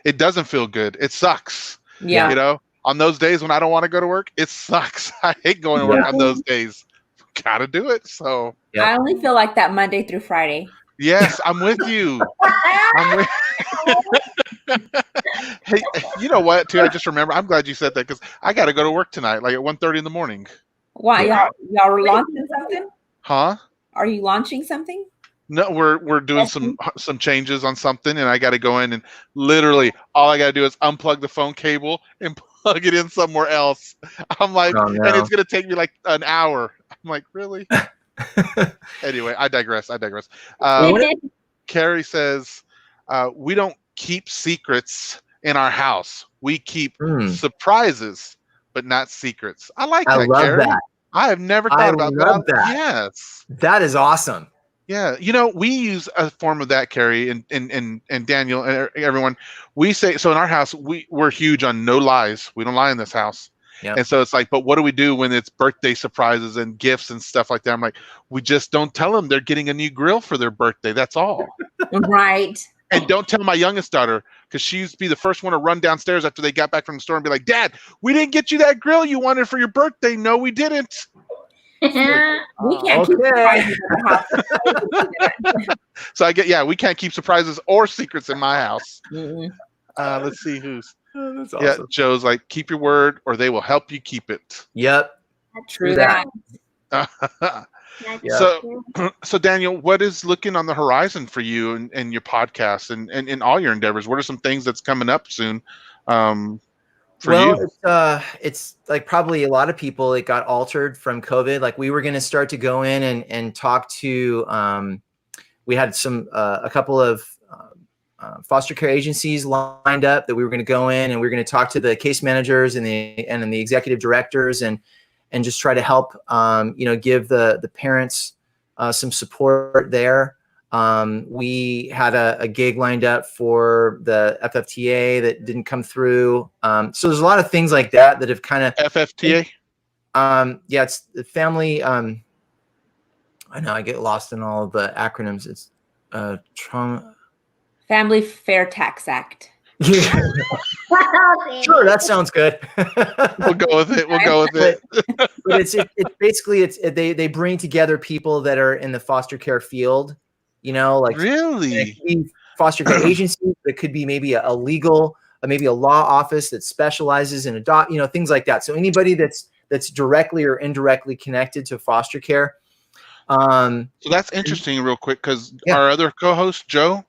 it doesn't feel good. It sucks. Yeah. On those days when I don't want to go to work, it sucks. I hate going to work on those days. Gotta do it. So I only feel like that Monday through Friday. Yes, I'm with you. Hey, you know what, too? I just remember. I'm glad you said that because I got to go to work tonight, like at 1:30 in the morning. Why? Y'all are launching something? Huh? Are you launching something? No, we're doing some changes on something, and I got to go in and literally all I got to do is unplug the phone cable and plug it in somewhere else. I'm like, and it's gonna take me like an hour. I'm like, really? Anyway, I digress. Carrie says, we don't keep secrets in our house. We keep surprises, but not secrets. I like that, I love Carrie. that. I have never thought about that. Yes. That is awesome. Yeah. We use a form of that, Carrie, and Daniel and everyone. We say, so in our house, we're huge on no lies. We don't lie in this house. Yep. And so it's like, but what do we do when it's birthday surprises and gifts and stuff like that? I'm like, we just don't tell them they're getting a new grill for their birthday. That's all. Right. And don't tell my youngest daughter, because she used to be the first one to run downstairs after they got back from the store and be like, Dad, we didn't get you that grill you wanted for your birthday. No, we didn't. We can't keep surprises in the house. So we can't keep surprises or secrets in my house. Mm-hmm. Let's see who's. Oh, that's awesome. Yeah, Joe's like, keep your word or they will help you keep it. Yep. True that. So Daniel, what is looking on the horizon for you and your podcast and in all your endeavors? What are some things that's coming up soon for you? It's like probably a lot of people, it got altered from COVID. Like we were going to start to go in and talk to, we had a couple of foster care agencies lined up that we were going to go in and we were going to talk to the case managers and the executive directors and just try to help, give the parents some support there. We had a gig lined up for the FFTA that didn't come through. So there's a lot of things like that have kind of FFTA. It's the family. I know I get lost in all of the acronyms. It's trauma. Family Fair Tax Act. Sure, that sounds good. We'll go with it. But it's basically they bring together people that are in the foster care field. Like really foster care agencies. It could be maybe a legal, maybe a law office that specializes in things like that. So anybody that's directly or indirectly connected to foster care. So that's interesting, real quick, because our other co-host Joe.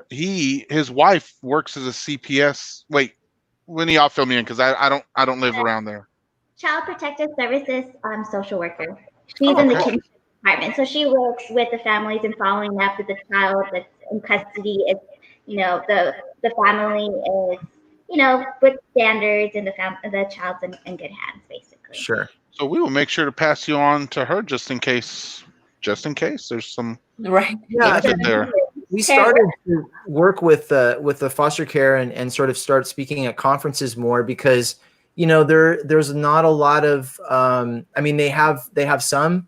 His wife works as a CPS. Wait, when y'all fill me in, because I don't live around there. Child Protective Services social worker. She's in the kinship department, so she works with the families and following up with the child that's in custody. It's the family is with standards and the child's in good hands, basically. Sure. So we will make sure to pass you on to her just in case there's some benefit there. We started to work with the foster care and sort of start speaking at conferences more because, there's not a lot of, they have some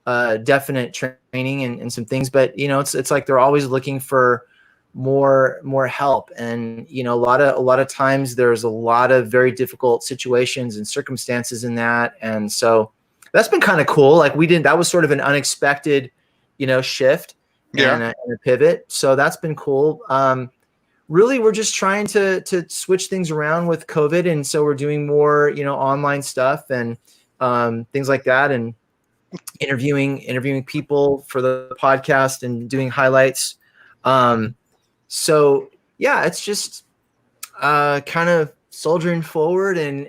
definite training and some things, but, it's like they're always looking for more help. And, a lot of times there's a lot of very difficult situations and circumstances in that. And so that's been kind of cool. Like that was sort of an unexpected, shift. And a pivot. So that's been cool. really, we're just trying to switch things around with COVID. And so we're doing more, online stuff and things like that, and interviewing people for the podcast and doing highlights. So yeah, it's just kind of soldiering forward, and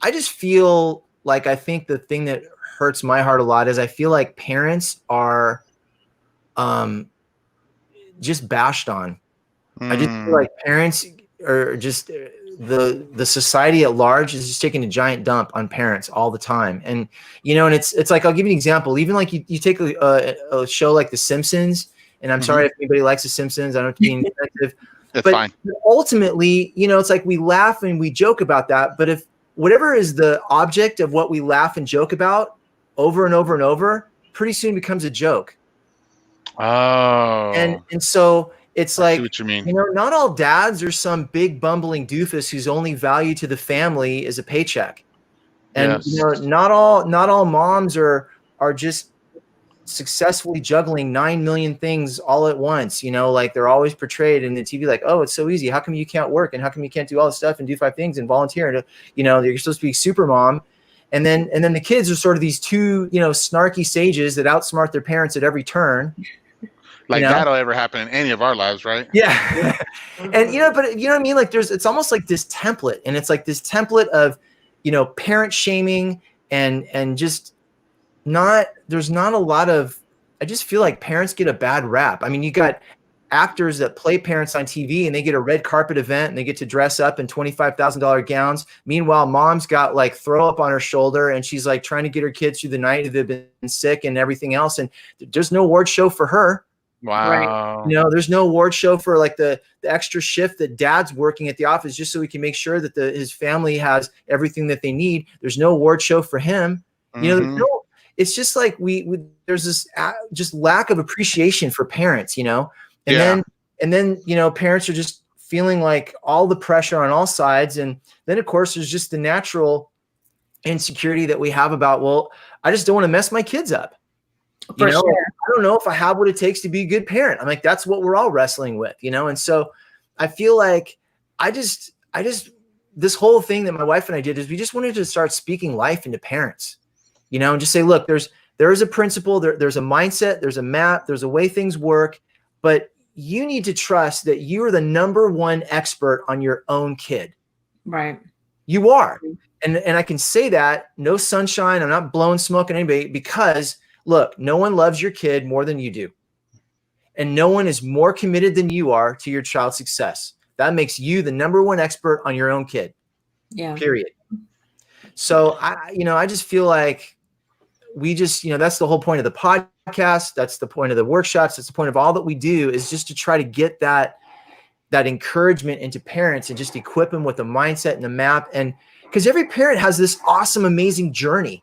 I just feel like, I think the thing that hurts my heart a lot is I feel like parents are just bashed on. I just feel like parents are just, the society at large is just taking a giant dump on parents all the time. And and it's like, I'll give you an example. Even like you take a show like The Simpsons, and I'm sorry if anybody likes The Simpsons, I don't mean offensive. That's but fine. Ultimately, it's like we laugh and we joke about that. But if whatever is the object of what we laugh and joke about over and over and over, pretty soon becomes a joke. Oh. And so it's like, I see what you mean. Not all dads are some big bumbling doofus whose only value to the family is a paycheck. And not all moms are just successfully juggling 9 million things all at once. Like they're always portrayed in the TV like, oh, it's so easy. How come you can't work? And how come you can't do all this stuff and do 5 things and volunteer? And you're supposed to be super mom. And then the kids are sort of these two, snarky sages that outsmart their parents at every turn. Like that'll ever happen in any of our lives, right? Yeah. And but you know what I mean? Like it's almost like this template, and it's like this template of, parent shaming and just there's not a lot of, I just feel like parents get a bad rap. I mean, you got actors that play parents on TV and they get a red carpet event and they get to dress up in $25,000 gowns. Meanwhile, mom's got like throw up on her shoulder and she's like trying to get her kids through the night if they've been sick and everything else. And there's no award show for her. Wow. Right. There's no award show for like the extra shift that dad's working at the office just so he can make sure that his family has everything that they need. There's no award show for him. It's just like there's this just lack of appreciation for parents, and then parents are just feeling like all the pressure on all sides. And then of course there's just the natural insecurity that we have about, well, I just don't want to mess my kids up. For sure. I don't know if I have what it takes to be a good parent. I'm like, that's what we're all wrestling with, And so I feel like I just this whole thing that my wife and I did is we just wanted to start speaking life into parents, and just say, look, there is a principle, there's a mindset, there's a map, there's a way things work, but you need to trust that you are the number one expert on your own kid. Right. You are. And I can say that, no sunshine, I'm not blowing smoke at anybody, because look, no one loves your kid more than you do. And no one is more committed than you are to your child's success. That makes you the number one expert on your own kid. Yeah. Period. So I just feel like we just, that's the whole point of the podcast. That's the point of the workshops. That's the point of all that we do, is just to try to get that encouragement into parents and just equip them with a mindset and a map. And because every parent has this awesome, amazing journey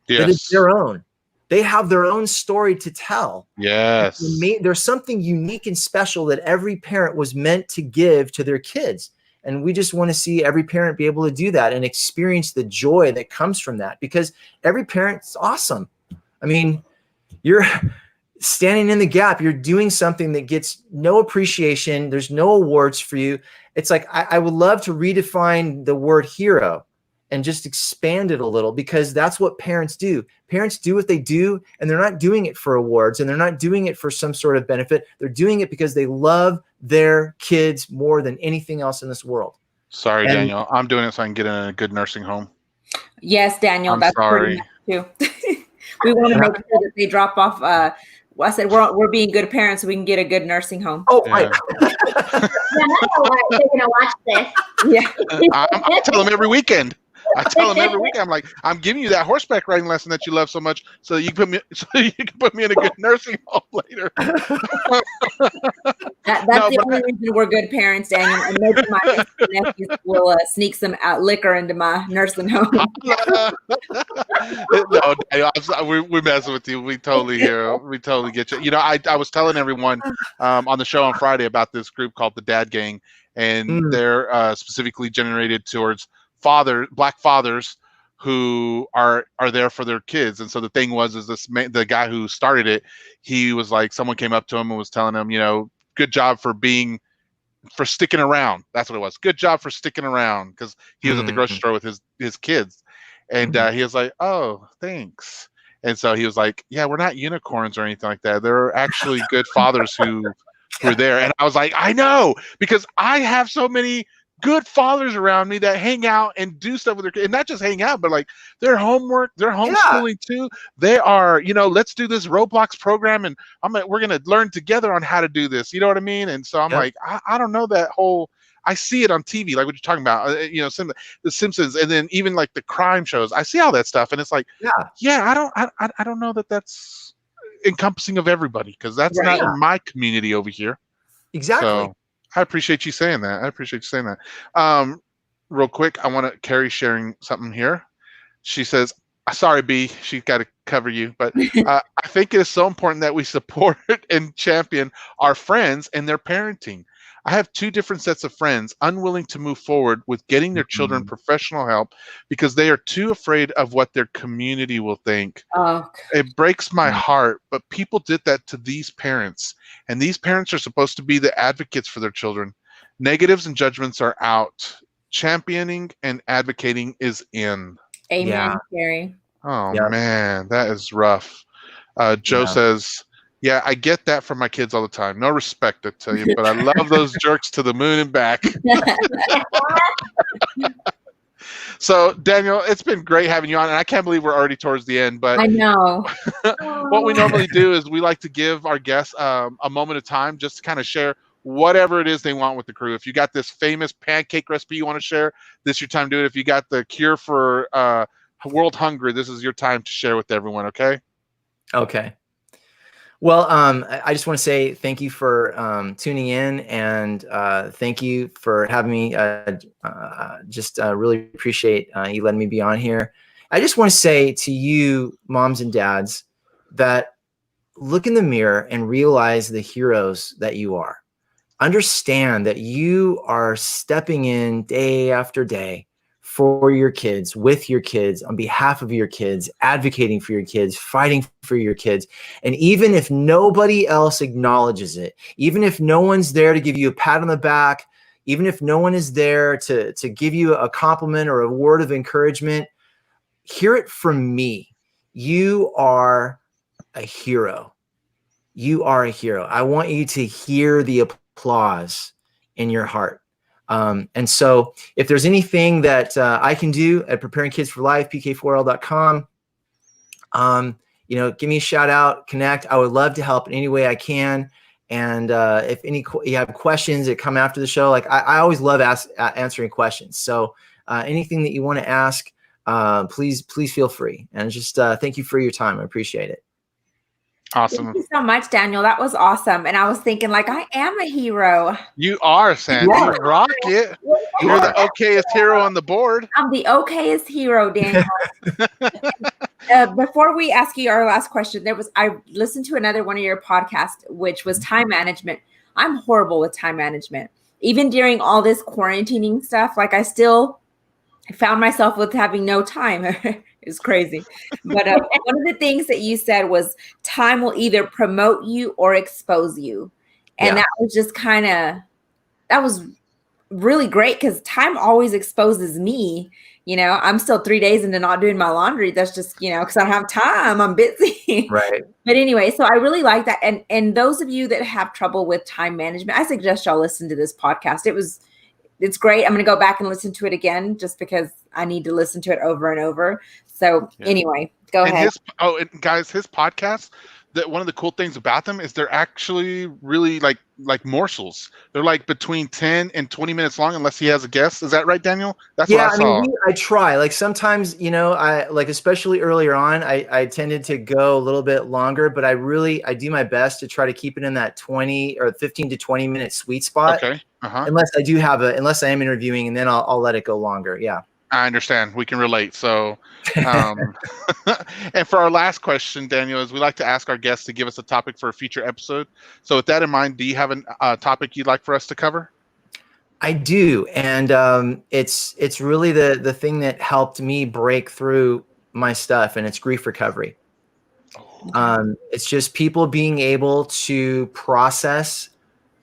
that is their own. They have their own story to tell. Yes. There's something unique and special that every parent was meant to give to their kids. And we just want to see every parent be able to do that and experience the joy that comes from that, because every parent's awesome. I mean, you're standing in the gap. You're doing something that gets no appreciation. There's no awards for you. It's like, I would love to redefine the word hero and just expand it a little, because that's what parents do. Parents do what they do, and they're not doing it for awards, and they're not doing it for some sort of benefit. They're doing it because they love their kids more than anything else in this world. Sorry, Daniel. I'm doing it so I can get in a good nursing home. Yes, Daniel. I'm that's sorry. Pretty much too. We want to make sure that they drop off. I said we're being good parents so we can get a good nursing home. Oh, Yeah. Yeah, they're gonna watch this. Yeah. I tell them every weekend. I'm like, I'm giving you that horseback riding lesson that you love so much, so you can put me in a good nursing home later. That's the only reason we're good parents, Daniel. And maybe my nephews will sneak some liquor into my nursing home. No, Daniel, we're messing with you. We totally get you. I was telling everyone on the show on Friday about this group called the Dad Gang, and they're specifically generated towards Black fathers who are there for their kids. And so the thing was, the guy who started it, he was like, someone came up to him and was telling him, good job for sticking around. That's what it was. Good job for sticking around, because he was at the grocery store with his kids, and he was like, oh, thanks. And so he was like, yeah, we're not unicorns or anything like that. There are actually good fathers who are there. And I was like, I know, because I have so many good fathers around me that hang out and do stuff with their kids, and not just hang out, but like their homework, they're homeschooling too. They are, let's do this Roblox program, and we're gonna learn together on how to do this. You know what I mean? And so I'm like, I don't know that whole. I see it on TV, like what you're talking about. The Simpsons, and then even like the crime shows. I see all that stuff, and it's like, I don't know that that's encompassing of everybody, because that's not my community over here. Exactly. So, I appreciate you saying that. Real quick, I want Carrie sharing something here. She says, sorry, B, she's got to cover you, but I think it is so important that we support and champion our friends and their parenting. I have 2 different sets of friends unwilling to move forward with getting their children professional help because they are too afraid of what their community will think. Oh. It breaks my heart, but people did that to these parents, and these parents are supposed to be the advocates for their children. Negatives and judgments are out. Championing and advocating is in. Amen, Carrie. Oh, man, that is rough. Joe says, yeah, I get that from my kids all the time. No respect, I tell you, but I love those jerks to the moon and back. So, Daniel, it's been great having you on, and I can't believe we're already towards the end. But I know. What we normally do is we like to give our guests a moment of time just to kind of share whatever it is they want with the crew. If you got this famous pancake recipe you want to share, this is your time to do it. If you got the cure for world hunger, this is your time to share with everyone, okay? Okay. Well, I just want to say thank you for tuning in, and thank you for having me. Just really appreciate you letting me be on here. I just want to say to you, moms and dads, that look in the mirror and realize the heroes that you are. Understand that you are stepping in day after day for your kids, with your kids, on behalf of your kids, advocating for your kids, fighting for your kids. And even if nobody else acknowledges it, even if no one's there to give you a pat on the back, even if no one is there to give you a compliment or a word of encouragement, hear it from me. You are a hero. You are a hero. I want you to hear the applause in your heart. And so if there's anything that I can do at Preparing Kids for Life, pk4l.com, give me a shout out, connect. I would love to help in any way I can. And if you have questions that come after the show, like I always love answering questions. So anything that you want to ask, please feel free. And just thank you for your time. I appreciate it. Awesome. Thank you so much, Daniel. That was awesome. And I was thinking, like, I am a hero. You are, Sandy. Yeah. You rock it. You're the okayest hero on the board. I'm the okayest hero, Daniel. Before we ask you our last question, I listened to another one of your podcasts, which was time management. I'm horrible with time management. Even during all this quarantining stuff, like I found myself with having no time. It's crazy. But one of the things that you said was time will either promote you or expose you. And that was just that was really great, because time always exposes me. I'm still 3 days into not doing my laundry. That's just, because I don't have time. I'm busy. Right. But anyway, so I really like that. And those of you that have trouble with time management, I suggest y'all listen to this podcast. It's great. I'm going to go back and listen to it again just because I need to listen to it over and over. So anyway, go ahead. And guys, his podcast, one of the cool things about them is they're actually really like morsels. They're like between 10 and 20 minutes long, unless he has a guest. Is that right, Daniel? That's what I saw. I try. Like sometimes, I like, especially earlier on, I tended to go a little bit longer, but I do my best to try to keep it in that 20 or 15 to 20 minute sweet spot. Okay. Unless I am interviewing, and then I'll let it go longer. Yeah. I understand. We can relate. So, and for our last question, Daniel, is we like to ask our guests to give us a topic for a future episode. So with that in mind, do you have a topic you'd like for us to cover? I do. And it's really the thing that helped me break through my stuff, and it's grief recovery. It's just people being able to process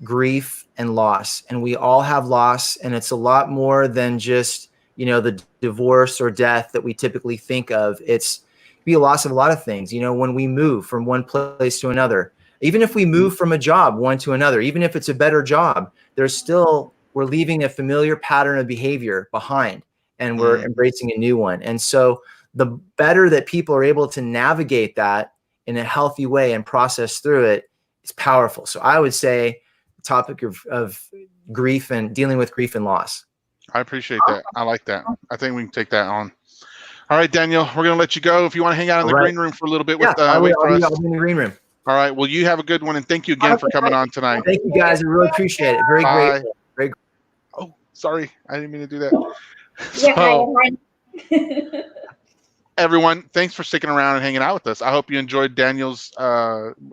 grief and loss, and we all have loss, and it's a lot more than just, you know, the divorce or death that we typically think of. It's be a loss of a lot of things. You know, when we move from one place to another, even if we move from a job one to another, even if it's a better job, we're leaving a familiar pattern of behavior behind, and we're embracing a new one. And so the better that people are able to navigate that in a healthy way and process through it, it's powerful. So I would say the topic of grief and dealing with grief and loss. I appreciate that. I like that. I think we can take that on. All right, Daniel, we're going to let you go. If you want to hang out in the green room for a little bit with I'll be in the green room. All right. Well, you have a good one, and thank you again for coming on tonight. Thank you, guys. I really appreciate it. Very great. Very. Oh, sorry. I didn't mean to do that. So, everyone, thanks for sticking around and hanging out with us. I hope you enjoyed Daniel's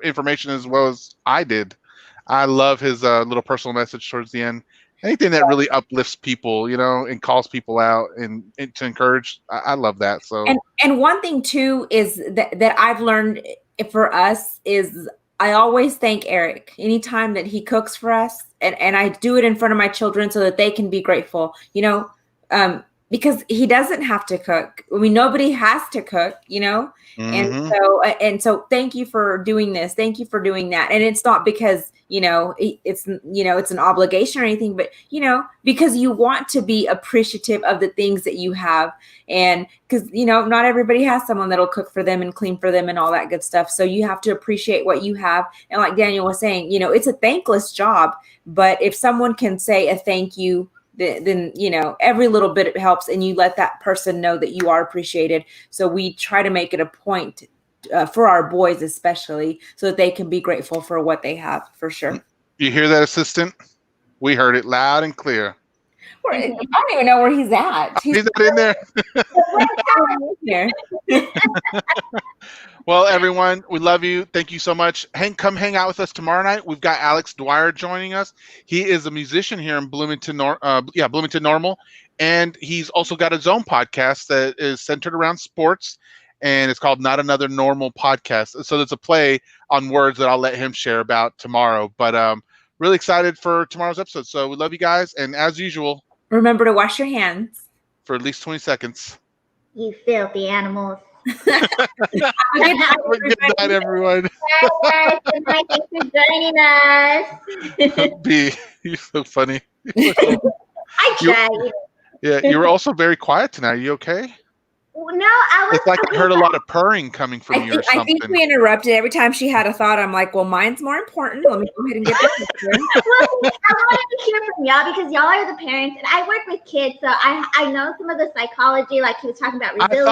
information as well as I did. I love his little personal message towards the end. Anything that really uplifts people, you know, and calls people out and to encourage. I love that. So, and one thing too is that I've learned for us is I always thank Eric anytime that he cooks for us, and I do it in front of my children so that they can be grateful, you know, because he doesn't have to cook. I mean, nobody has to cook, you know, and so thank you for doing this. Thank you for doing that. And it's not because, you know, it's an obligation or anything, but, you know, because you want to be appreciative of the things that you have. And because, you know, not everybody has someone that'll cook for them and clean for them and all that good stuff. So you have to appreciate what you have. And like Daniel was saying, you know, it's a thankless job, but if someone can say a thank you, then, you know, every little bit helps, and you let that person know that you are appreciated. So we try to make it a point for our boys, especially, so that they can be grateful for what they have, for sure. You hear that, assistant? We heard it loud and clear. I don't even know where he's at. He's not in there. Well, everyone, we love you. Thank you so much. Come hang out with us tomorrow night. We've got Alex Dwyer joining us. He is a musician here in Bloomington Normal, and he's also got his own podcast that is centered around sports, and it's called Not Another Normal Podcast. So there's a play on words that I'll let him share about tomorrow. But really excited for tomorrow's episode. So we love you guys, and as usual, remember to wash your hands for at least 20 seconds. You filthy animals. Good night, everyone. Bye, good night. Thanks for joining us. B, you're so funny. I tried. Yeah, you were also very quiet tonight. Are you okay? No, I was. It's like I heard a lot of purring coming from you or something. I think we interrupted. Every time she had a thought, I'm like, well, mine's more important. Let me go ahead and get this picture. Well, I wanted to hear from y'all because y'all are the parents, and I work with kids, so I know some of the psychology, like he was talking about resilience.